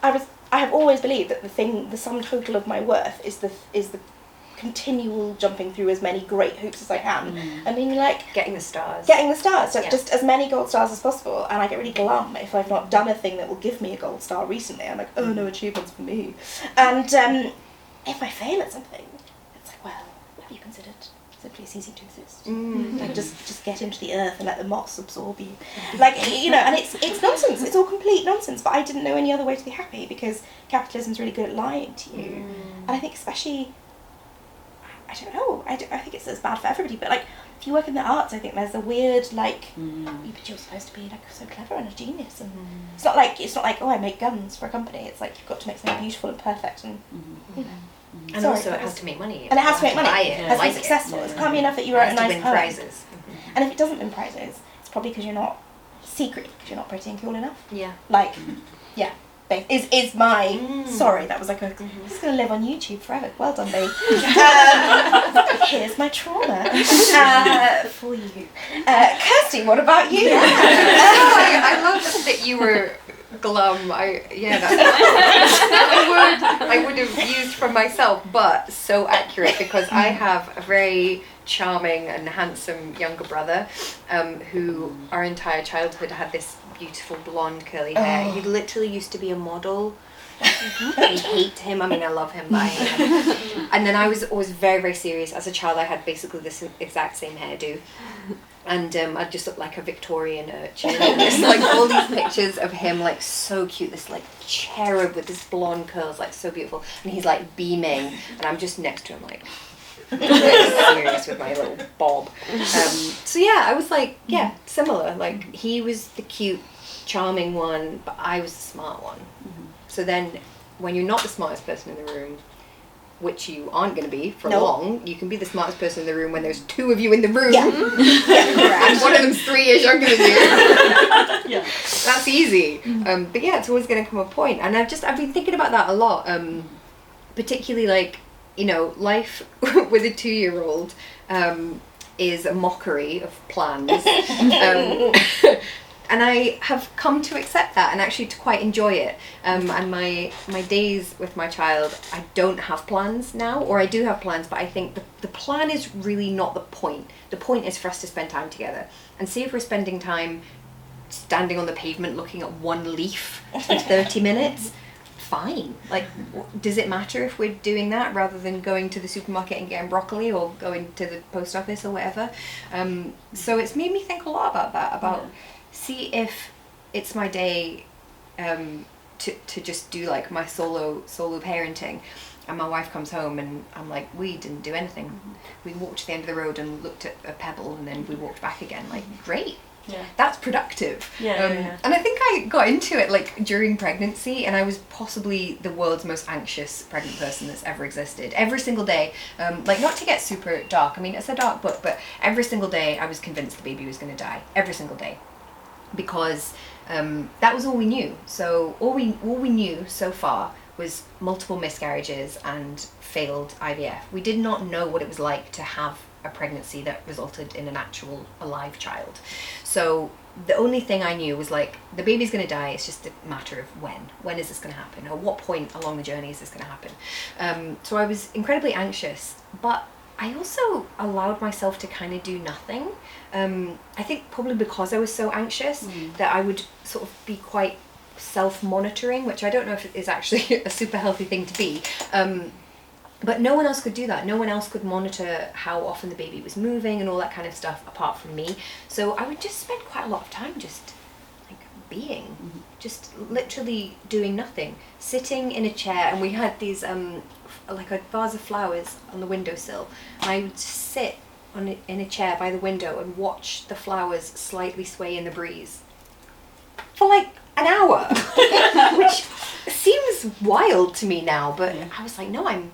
have always believed that the sum total of my worth is the continual jumping through as many great hoops as I can. I mean, like Getting the stars. So just as many gold stars as possible, and I get really glum if I've not done a thing that will give me a gold star recently. I'm like, oh, no achievements for me. And if I fail at something, it's like, well, have you considered simply ceasing to exist? Like just get into the earth and let the moss absorb you. Like, you know, and it's nonsense. It's all complete nonsense. But I didn't know any other way to be happy because capitalism's really good at lying to you. And I think especially, I don't know, I think it's as bad for everybody, but like if you work in the arts, I think there's a weird like, but you're supposed to be like so clever and a genius, and it's not like oh, I make guns for a company. It's like you've got to make something beautiful and perfect, and you know. And also it has to make money. And it has to make money. It has to be successful. It can't be enough that you wrote a nice poem. Prizes. And if it doesn't win prizes, it's probably because you're not secret, because you're not pretty and cool enough. Yeah. Like, yeah. Is my sorry, that was like it's gonna live on YouTube forever. Well done, babe. Here's my trauma for you. Kirsty, what about you? I love that you were glum. That's a word I would have used for myself, but so accurate because I have a very charming and handsome younger brother who our entire childhood had this beautiful blonde curly hair. He literally used to be a model. I hate him. I mean, I love him, but I hate him. And then I was always very, very serious. As a child, I had basically this exact same hairdo. And I just looked like a Victorian urchin. And there's like all these pictures of him, like so cute, this like cherub with this blonde curls, like so beautiful. And he's like beaming, and I'm just next to him, like serious with my little bob. So yeah, I was like, similar. Like he was the cute, charming one, but I was the smart one. So then, when you're not the smartest person in the room, which you aren't going to be for long, you can be the smartest person in the room when there's 2 of you in the room. And one of them's 3 years younger than you. That's easy. But yeah, it's always going to come a point. And I've been thinking about that a lot. Particularly like, you know, life with a 2-year-old is a mockery of plans. And I have come to accept that and actually to quite enjoy it. And my days with my child, I don't have plans now, or I do have plans, but I think the plan is really not the point. The point is for us to spend time together. And see if we're spending time standing on the pavement looking at one leaf for 30 minutes, fine. Like, does it matter if we're doing that rather than going to the supermarket and getting broccoli or going to the post office or whatever? So it's made me think a lot about that, about see if it's my day to just do like my solo parenting, and my wife comes home and I'm like, we didn't do anything. We walked to the end of the road and looked at a pebble and then we walked back again. Like, great. That's productive. And I think I got into it like during pregnancy, and I was possibly the world's most anxious pregnant person that's ever existed. Every single day, like, not to get super dark, I mean it's a dark book, but every single day I was convinced the baby was going to die. Every single day. because that was all we knew. So all we knew so far was multiple miscarriages and failed IVF. We did not know what it was like to have a pregnancy that resulted in an actual alive child. So the only thing I knew was like, the baby's going to die, it's just a matter of when is this going to happen, or what point along the journey is this going to happen. So I was incredibly anxious, but I also allowed myself to kind of do nothing. I think probably because I was so anxious that I would sort of be quite self-monitoring, which I don't know if it is actually a super healthy thing to be. But no one else could do that. No one else could monitor how often the baby was moving and all that kind of stuff apart from me. So I would just spend quite a lot of time just like being, just literally doing nothing, sitting in a chair. And we had these like a vase of flowers on the windowsill, and I would just sit in a chair by the window and watch the flowers slightly sway in the breeze for like an hour, which seems wild to me now, but I was like, no, I'm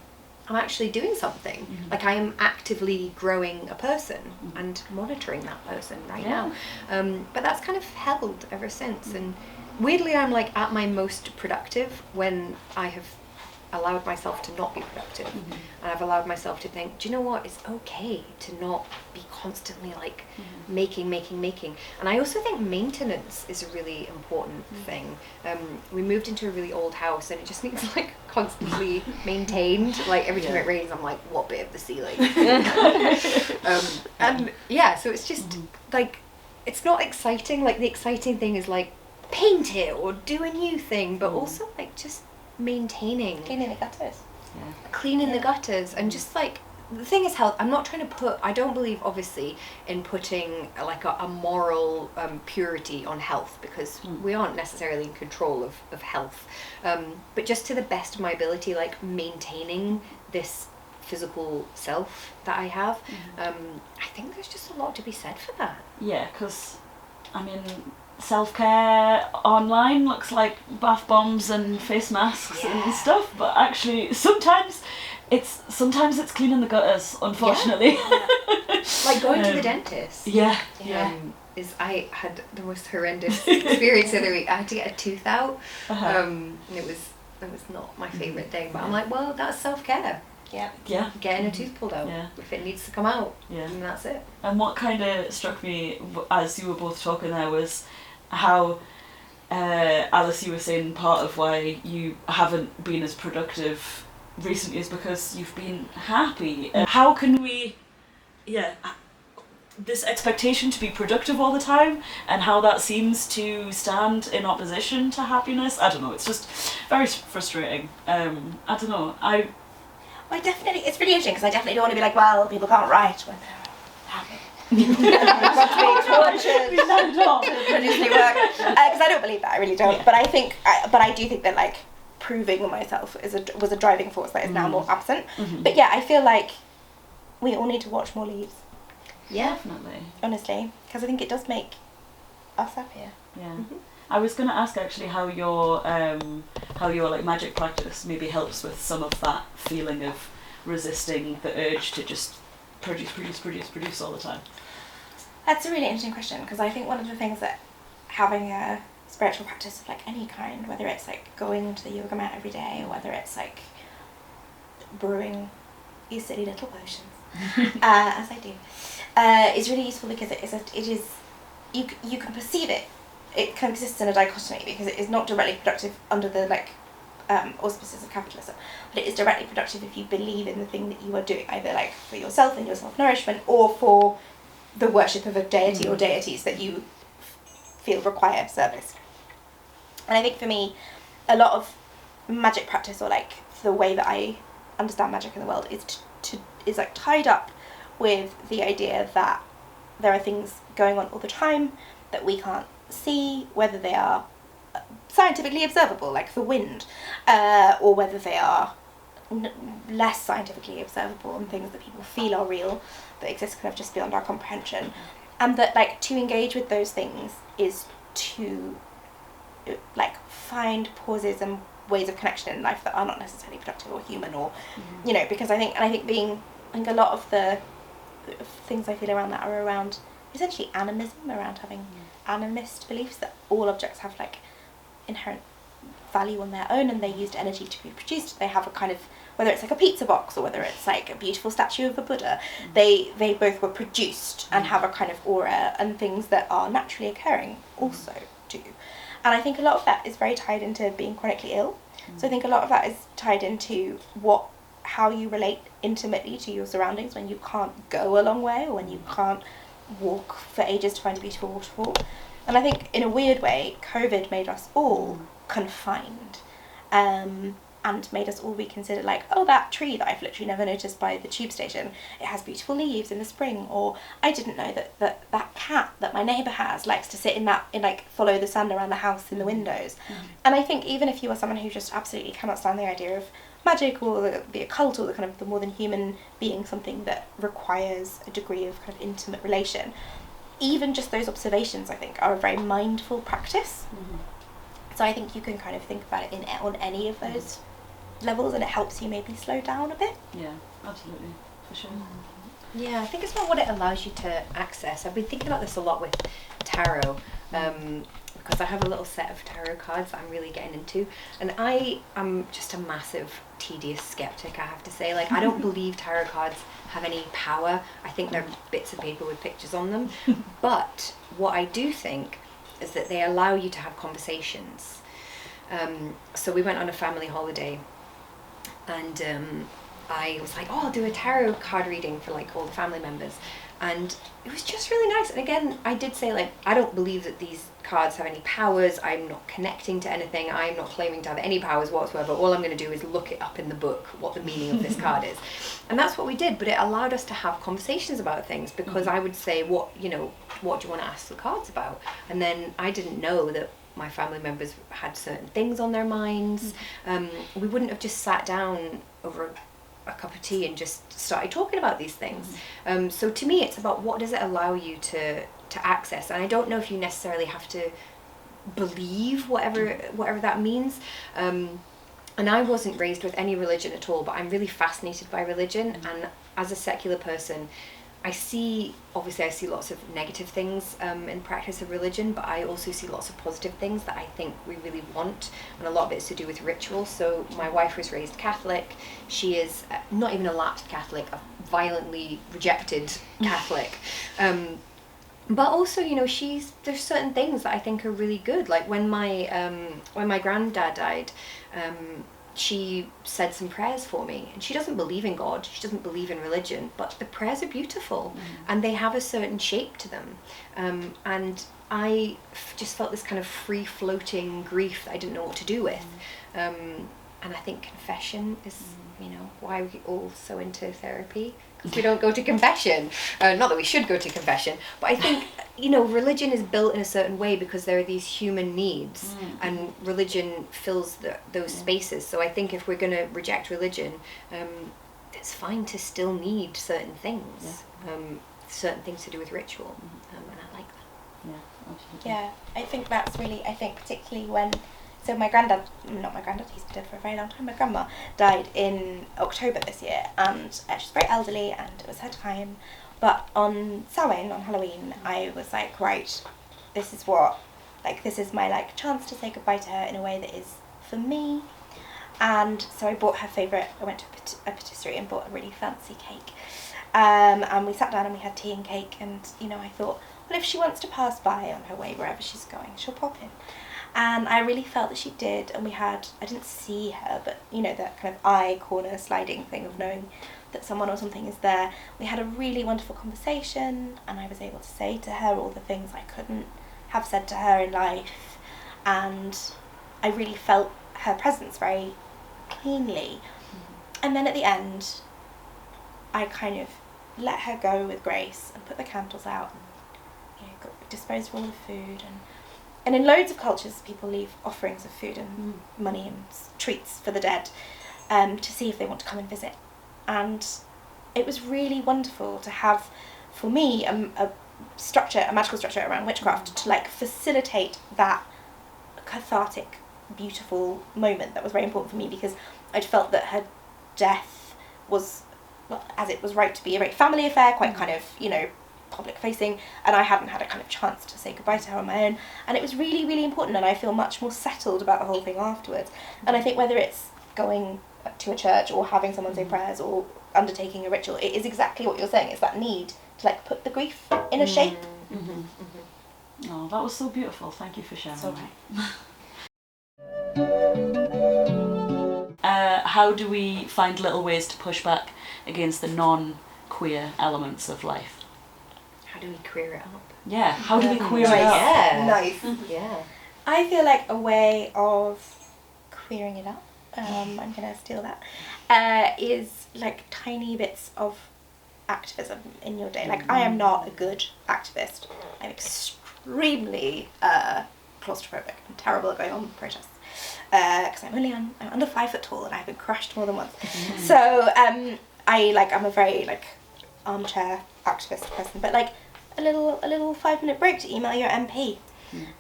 actually doing something. Like I am actively growing a person and monitoring that person right now. But that's kind of held ever since. And weirdly, I'm like at my most productive when I have allowed myself to not be productive. And I've allowed myself to think, do you know what? It's okay to not be constantly like making. And I also think maintenance is a really important thing. We moved into a really old house and it just needs like constantly maintained. Like every time it rains, I'm like, what bit of the ceiling? And yeah, so it's just like, it's not exciting. Like the exciting thing is like paint it or do a new thing, but also like just maintaining, Cleaning the gutters. cleaning the gutters, and just like the thing is health. I'm not trying to put, I don't believe obviously in putting like a moral purity on health, because we aren't necessarily in control of health, but just to the best of my ability, like maintaining this physical self that I have. I think there's just a lot to be said for that. Yeah, because I mean, self-care online looks like bath bombs and face masks and stuff, but actually sometimes it's cleaning the gutters, unfortunately. Like going to the dentist. Is I had the most horrendous experience the other week. I had to get a tooth out, and it was not my favourite thing, but I'm like, well, that's self-care. Getting a tooth pulled out if it needs to come out, and that's it. And what kind of struck me as you were both talking there was how Alice, you were saying part of why you haven't been as productive recently is because you've been happy. How can we this expectation to be productive all the time, and how that seems to stand in opposition to happiness, I don't know, it's just very frustrating. I don't know, Well, definitely, it's really interesting because I definitely don't want to be like, well, people can't write when they're happy. Produce new work, because I don't believe that. I really don't. But I think, but I do think that like proving myself was a driving force that is now more absent. But yeah, I feel like we all need to watch more leaves. Yeah, definitely. Honestly, because I think it does make us happier. Yeah. I was going to ask actually how your like magic practice maybe helps with some of that feeling of resisting the urge to just produce all the time. That's a really interesting question, because I think one of the things that having a spiritual practice of like any kind, whether it's like going to the yoga mat every day or whether it's like brewing these silly little potions, as I do, is really useful because it is you can perceive it. It kind of exists in a dichotomy because it is not directly productive under the like auspices of capitalism, but it is directly productive if you believe in the thing that you are doing, either like for yourself and your self-nourishment or for the worship of a deity or deities that you feel require service. And I think for me, a lot of magic practice, or like the way that I understand magic in the world, is like tied up with the idea that there are things going on all the time that we can't see, whether they are scientifically observable, like the wind, or whether they are less scientifically observable and things that people feel are real that exist kind of just beyond our comprehension. And that like to engage with those things is to like find pauses and ways of connection in life that are not necessarily productive or human, or because I think a lot of the things I feel around that are around essentially animism, around having animist beliefs that all objects have like inherent value on their own, and they used energy to be produced. They have a kind of, whether it's like a pizza box or whether it's like a beautiful statue of a Buddha, they both were produced and have a kind of aura, and things that are naturally occurring also do. And I think a lot of that is very tied into being chronically ill. So I think a lot of that is tied into how you relate intimately to your surroundings when you can't go a long way, or when you can't walk for ages to find a beautiful waterfall. And I think in a weird way, COVID made us all confined, and made us all reconsider, like, oh, that tree that I've literally never noticed by the tube station, it has beautiful leaves in the spring, or I didn't know that cat that my neighbour has likes to sit in like follow the sun around the house in the windows. And I think even if you are someone who just absolutely cannot stand the idea of magic or the occult or the kind of the more than human being something that requires a degree of kind of intimate relation, even just those observations, I think, are a very mindful practice. So I think you can kind of think about it on any of those levels, and it helps you maybe slow down a bit. Yeah, absolutely, for sure. Yeah, I think it's about what it allows you to access. I've been thinking about this a lot with tarot, because I have a little set of tarot cards that I'm really getting into, and I am just a massive tedious skeptic, I have to say. Like, I don't believe tarot cards have any power. I think they're bits of paper with pictures on them. But what I do think is that they allow you to have conversations. So we went on a family holiday, and I was like, oh, I'll do a tarot card reading for like all the family members, and it was just really nice. And again, I did say, like, I don't believe that these cards have any powers. I'm not connecting to anything. I'm not claiming to have any powers whatsoever. All I'm going to do is look it up in the book what the meaning of this card is. And that's what we did, but it allowed us to have conversations about things, because I would say, what do you want to ask the cards about? And then I didn't know that my family members had certain things on their minds. We wouldn't have just sat down over a cup of tea and just started talking about these things. So to me, it's about what does it allow you to access. And I don't know if you necessarily have to believe whatever that means. And I wasn't raised with any religion at all, but I'm really fascinated by religion. And as a secular person, I see lots of negative things in practice of religion, but I also see lots of positive things that I think we really want, and a lot of it is to do with ritual. So my wife was raised Catholic. She is not even a lapsed Catholic, a violently rejected Catholic. But also, there's certain things that I think are really good. Like when my granddad died, she said some prayers for me, and she doesn't believe in God, she doesn't believe in religion, but the prayers are beautiful, and they have a certain shape to them, and I just felt this kind of free floating grief that I didn't know what to do with, and I think confession is why we're all so into therapy, because we don't go to confession. Not that we should go to confession, but I think religion is built in a certain way because there are these human needs, and religion fills those spaces. So I think if we're going to reject religion, it's fine to still need certain things, certain things to do with ritual, and I like that. Yeah, absolutely. Yeah, I think that's really, particularly when, so my granddad, not my granddad, he's been dead for a very long time, my grandma died in October this year, and she's very elderly, and it was her time. But on Samhain, on Halloween, I was like, right, this is my chance to say goodbye to her in a way that is for me. And so I bought her favourite, I went to a patisserie and bought a really fancy cake. And we sat down and we had tea and cake, and, I thought, well, if she wants to pass by on her way wherever she's going, she'll pop in. And I really felt that she did, and I didn't see her, but, that kind of eye corner sliding thing of knowing that someone or something is there. We had a really wonderful conversation, and I was able to say to her all the things I couldn't have said to her in life, and I really felt her presence very cleanly. And then at the end, I kind of let her go with grace and put the candles out, and disposed of all the food, and in loads of cultures people leave offerings of food and money and treats for the dead, to see if they want to come and visit. And it was really wonderful to have, for me, a magical structure around witchcraft to facilitate that cathartic, beautiful moment that was very important for me, because I'd felt that her death was, as it was right to be, a very family affair, quite kind of, public facing, and I hadn't had a kind of chance to say goodbye to her on my own, and it was really, really important, and I feel much more settled about the whole thing afterwards. And I think whether it's going to a church or having someone say prayers or undertaking a ritual, it is exactly what you're saying. It's that need to like put the grief in a shape. Oh, that was so beautiful. Thank you for sharing that. How do we find little ways to push back against the non-queer elements of life? How do we queer it up? Yeah, how do we queer it up? Yeah. Nice. Yeah. I feel like a way of queering it up, I'm going to steal that, is like tiny bits of activism in your day. Like, I am not a good activist. I'm extremely claustrophobic. I'm terrible at going on protests. Because I'm under 5 foot tall and I've been crushed more than once. So I'm a very like armchair activist person, but like a little 5-minute break to email your MP.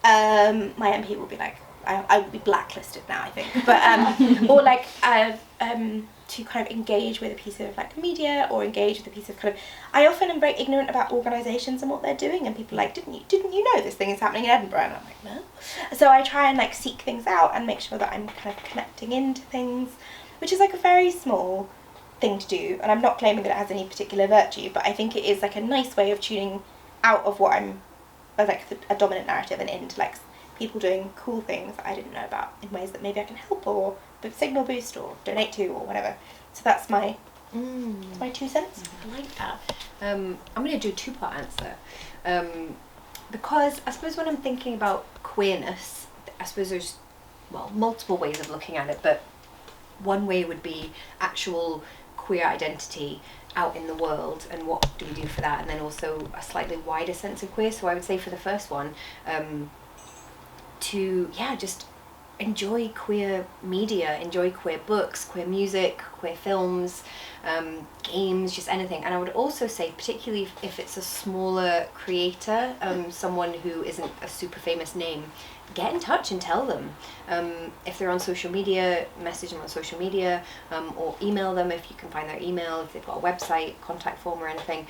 My MP will be like, I would be blacklisted now, I think, but or like to kind of engage with a piece of like media, or engage with a piece of kind of, I often am very ignorant about organisations and what they're doing, and people are like, didn't you know this thing is happening in Edinburgh? And I'm like, no. So I try and like seek things out and make sure that I'm kind of connecting into things, which is like a very small thing to do, and I'm not claiming that it has any particular virtue, but I think it is like a nice way of tuning out of what I'm like a dominant narrative and into like people doing cool things that I didn't know about in ways that maybe I can help or signal boost or donate to or whatever. So that's my 2 cents. I like that. I'm going to do a 2-part answer, because I suppose when I'm thinking about queerness, I suppose there's multiple ways of looking at it, but one way would be actual queer identity out in the world, and what do we do for that, and then also a slightly wider sense of queer. So I would say for the first one, to just enjoy queer media, enjoy queer books, queer music, queer films, games, just anything. And I would also say, particularly if it's a smaller creator, someone who isn't a super famous name, get in touch and tell them. If they're on social media, message them on social media, or email them if you can find their email, if they've got a website, contact form or anything,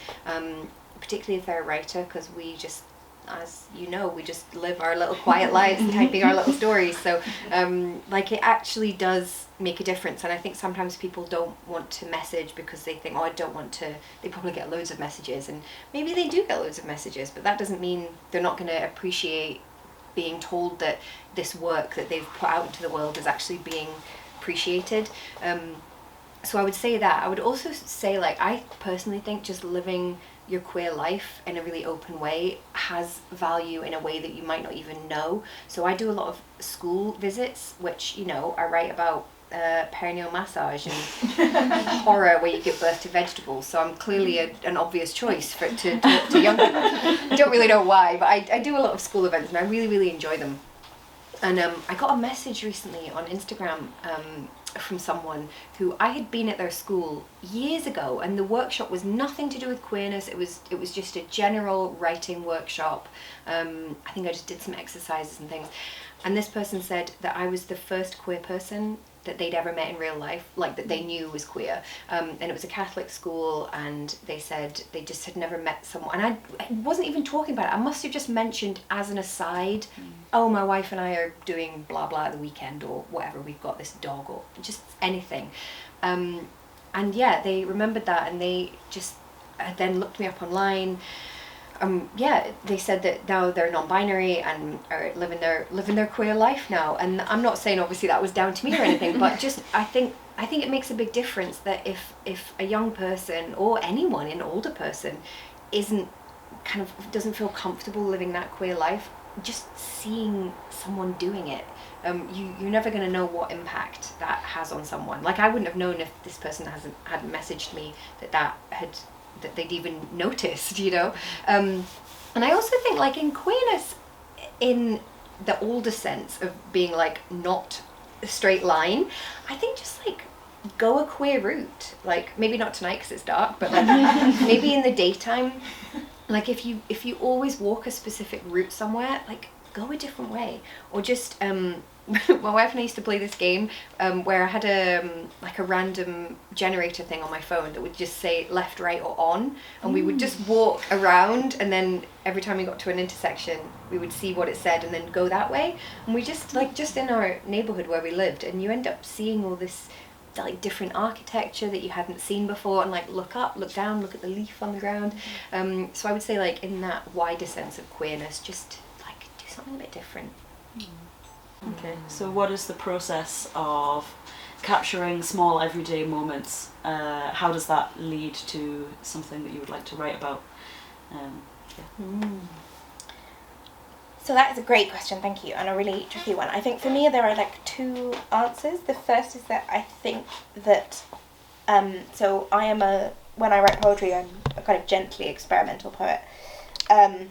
particularly if they're a writer, because we just, as you know, we just live our little quiet lives typing our little stories. So it actually does make a difference. And I think sometimes people don't want to message because they think, I don't want to, they probably get loads of messages, and maybe they do get loads of messages, but that doesn't mean they're not going to appreciate being told that this work that they've put out into the world is actually being appreciated. So I would say that. I would also say, I personally think just living your queer life in a really open way has value in a way that you might not even know. So I do a lot of school visits, which, I write about perineal massage and horror where you give birth to vegetables. So I'm clearly an obvious choice to talk to young people. I don't really know why, but I do a lot of school events and I really, really enjoy them. And I got a message recently on Instagram from someone who I had been at their school years ago, and the workshop was nothing to do with queerness. It was just a general writing workshop. I think I just did some exercises and things. And this person said that I was the first queer person that they'd ever met in real life, that they knew was queer. And it was a Catholic school, and they said they just had never met someone. And I wasn't even talking about it. I must have just mentioned as an aside, oh, my wife and I are doing blah blah at the weekend, or whatever, we've got this dog, or just anything. And they remembered that, and they just then looked me up online. They said that now they're non-binary and are living their queer life now. And I'm not saying obviously that was down to me or anything, but just I think it makes a big difference that if a young person or anyone, an older person, doesn't feel comfortable living that queer life, just seeing someone doing it, you're never going to know what impact that has on someone. I wouldn't have known if this person hadn't messaged me that they'd even noticed, and I also think in queerness, in the older sense of being not a straight line, I think just go a queer route, maybe not tonight because it's dark, but maybe in the daytime, if you always walk a specific route somewhere, go a different way, or just my wife and I used to play this game where I had a random generator thing on my phone that would just say left, right or on, and we would just walk around, and then every time we got to an intersection we would see what it said and then go that way. And we just in our neighbourhood where we lived, and you end up seeing all this like different architecture that you hadn't seen before, and like look up, look down, look at the leaf on the ground. So I would say, like, in that wider sense of queerness, just like do something a bit different. Okay, so what is the process of capturing small everyday moments? How does that lead to something that you would like to write about? So that is a great question, thank you, and a really tricky one. I think for me there are like two answers. The first is that I think that, so when I write poetry, I'm a kind of gently experimental poet. And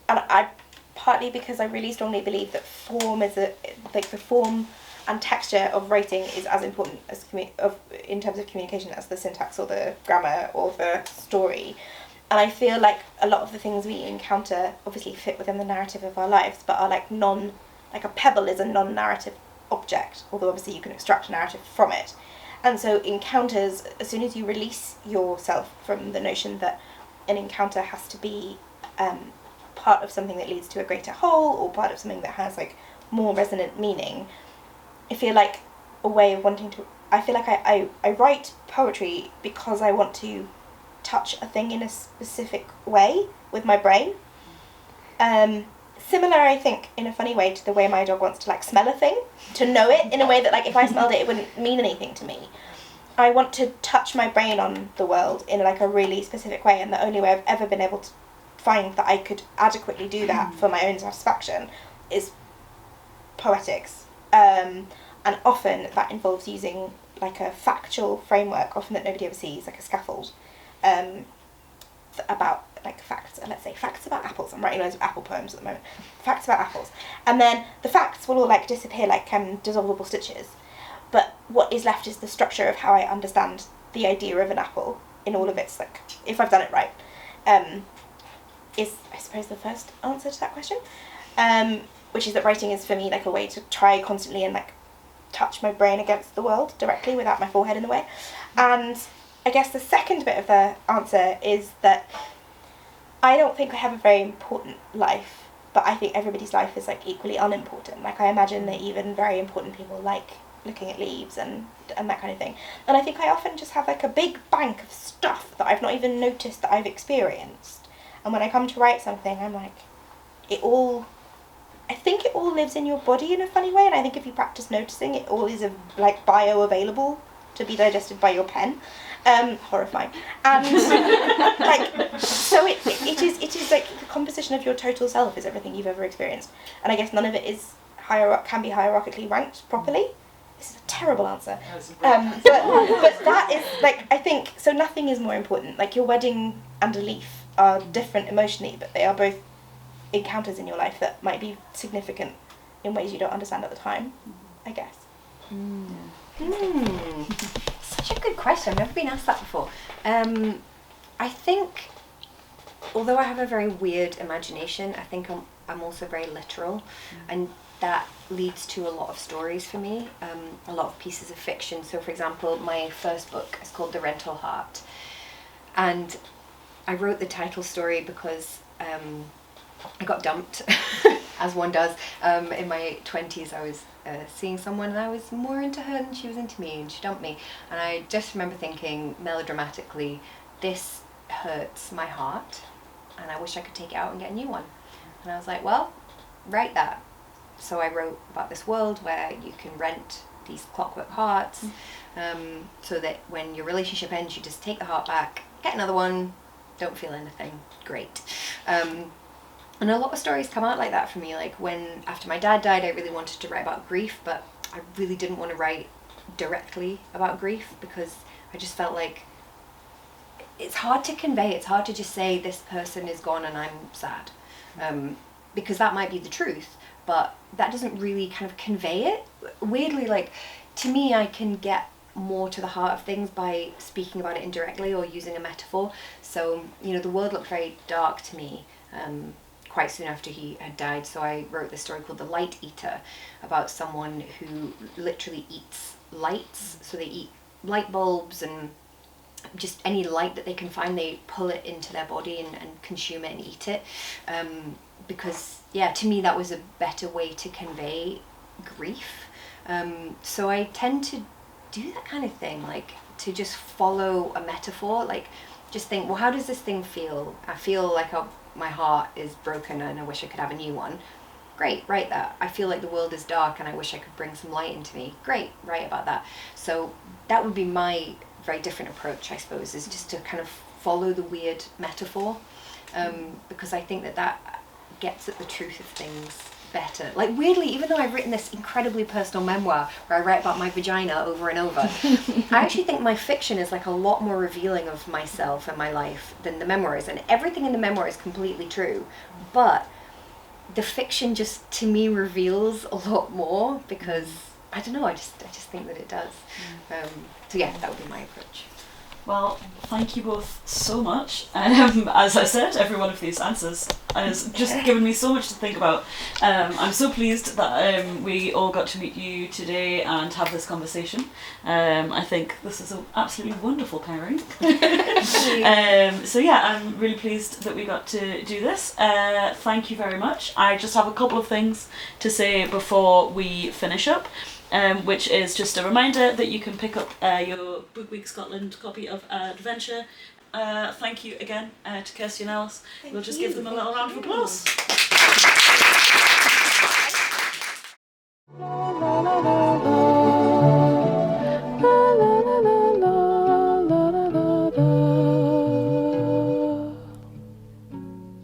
I, partly because I really strongly believe that form is the form and texture of writing is as important as in terms of communication as the syntax or the grammar or the story. And I feel like a lot of the things we encounter obviously fit within the narrative of our lives, but are like a pebble is a non-narrative object, although obviously you can extract a narrative from it. And so encounters, as soon as you release yourself from the notion that an encounter has to be part of something that leads to a greater whole, or part of something that has like more resonant meaning, I feel like a way of wanting to, I feel like I write poetry because I want to touch a thing in a specific way with my brain. Similar, I think, in a funny way, to the way my dog wants to like smell a thing, to know it in a way that like if I smelled it, it wouldn't mean anything to me. I want to touch my brain on the world in like a really specific way, and the only way I've ever been able to find that I could adequately do that for my own satisfaction is poetics. And often that involves using like a factual framework, often that nobody ever sees, like a scaffold, about like facts, let's say facts about apples. I'm writing loads of apple poems at the moment. Facts about apples. And then the facts will all like disappear like dissolvable stitches. But what is left is the structure of how I understand the idea of an apple in all of its, like, if I've done it right, is, I suppose, the first answer to that question. Which is that writing is for me like a way to try constantly and like touch my brain against the world directly without my forehead in the way. And I guess the second bit of the answer is that I don't think I have a very important life, but I think everybody's life is like equally unimportant. Like I imagine that even very important people like looking at leaves and that kind of thing. And I think I often just have like a big bank of stuff that I've not even noticed that I've experienced. And when I come to write something, I'm like, I think it all lives in your body in a funny way, and I think if you practice noticing, it all is like bioavailable to be digested by your pen. Horrifying. And like, so it is like the composition of your total self is everything you've ever experienced. And I guess none of it is can be hierarchically ranked properly. This is a terrible answer. But that is like, I think, so nothing is more important. Like your wedding and a leaf are different emotionally, but they are both encounters in your life that might be significant in ways you don't understand at the time, I guess. Such a good question. I've never been asked that before. I think, although I have a very weird imagination, I think I'm also very literal, and that leads to a lot of stories for me, a lot of pieces of fiction. So for example, my first book is called The Rental Heart, and I wrote the title story because I got dumped, as one does. In my 20s I was seeing someone and I was more into her than she was into me, and she dumped me. And I just remember thinking melodramatically, this hurts my heart and I wish I could take it out and get a new one. And I was like, well, write that. So I wrote about this world where you can rent these clockwork hearts, so that when your relationship ends you just take the heart back, get another one, don't feel anything, great. And a lot of stories come out like that for me. Like when, after my dad died, I really wanted to write about grief, but I really didn't want to write directly about grief because I just felt like it's hard to convey. It's hard to just say this person is gone and I'm sad, because that might be the truth, but that doesn't really kind of convey it. Weirdly, like to me, I can get more to the heart of things by speaking about it indirectly or using a metaphor. So, you know, the world looked very dark to me quite soon after he had died. So I wrote this story called The Light Eater, about someone who literally eats lights. So they eat light bulbs and just any light that they can find, they pull it into their body and consume it and eat it. Because, yeah, to me that was a better way to convey grief. So I tend to do that kind of thing, like to just follow a metaphor, like just think, well, how does this thing feel? I feel like my heart is broken and I wish I could have a new one. Great, write that. I feel like the world is dark and I wish I could bring some light into me. Great, write about that. So that would be my very different approach, I suppose, is just to kind of follow the weird metaphor, because I think that gets at the truth of things better. Like, weirdly, even though I've written this incredibly personal memoir where I write about my vagina over and over, I actually think my fiction is like a lot more revealing of myself and my life than the memoir is, and everything in the memoir is completely true, but the fiction just, to me, reveals a lot more, because I don't know, I just think that it does. So yeah, that would be my approach. Well, thank you both so much. As I said, every one of these answers has just given me so much to think about. I'm so pleased that we all got to meet you today and have this conversation. I think this is an absolutely wonderful pairing. So yeah, I'm really pleased that we got to do this. Thank you very much. I just have a couple of things to say before we finish up. Which is just a reminder that you can pick up your Book Week Scotland copy of Adventure. Thank you again to Kirsty and Alice. We'll just give them a little round of applause.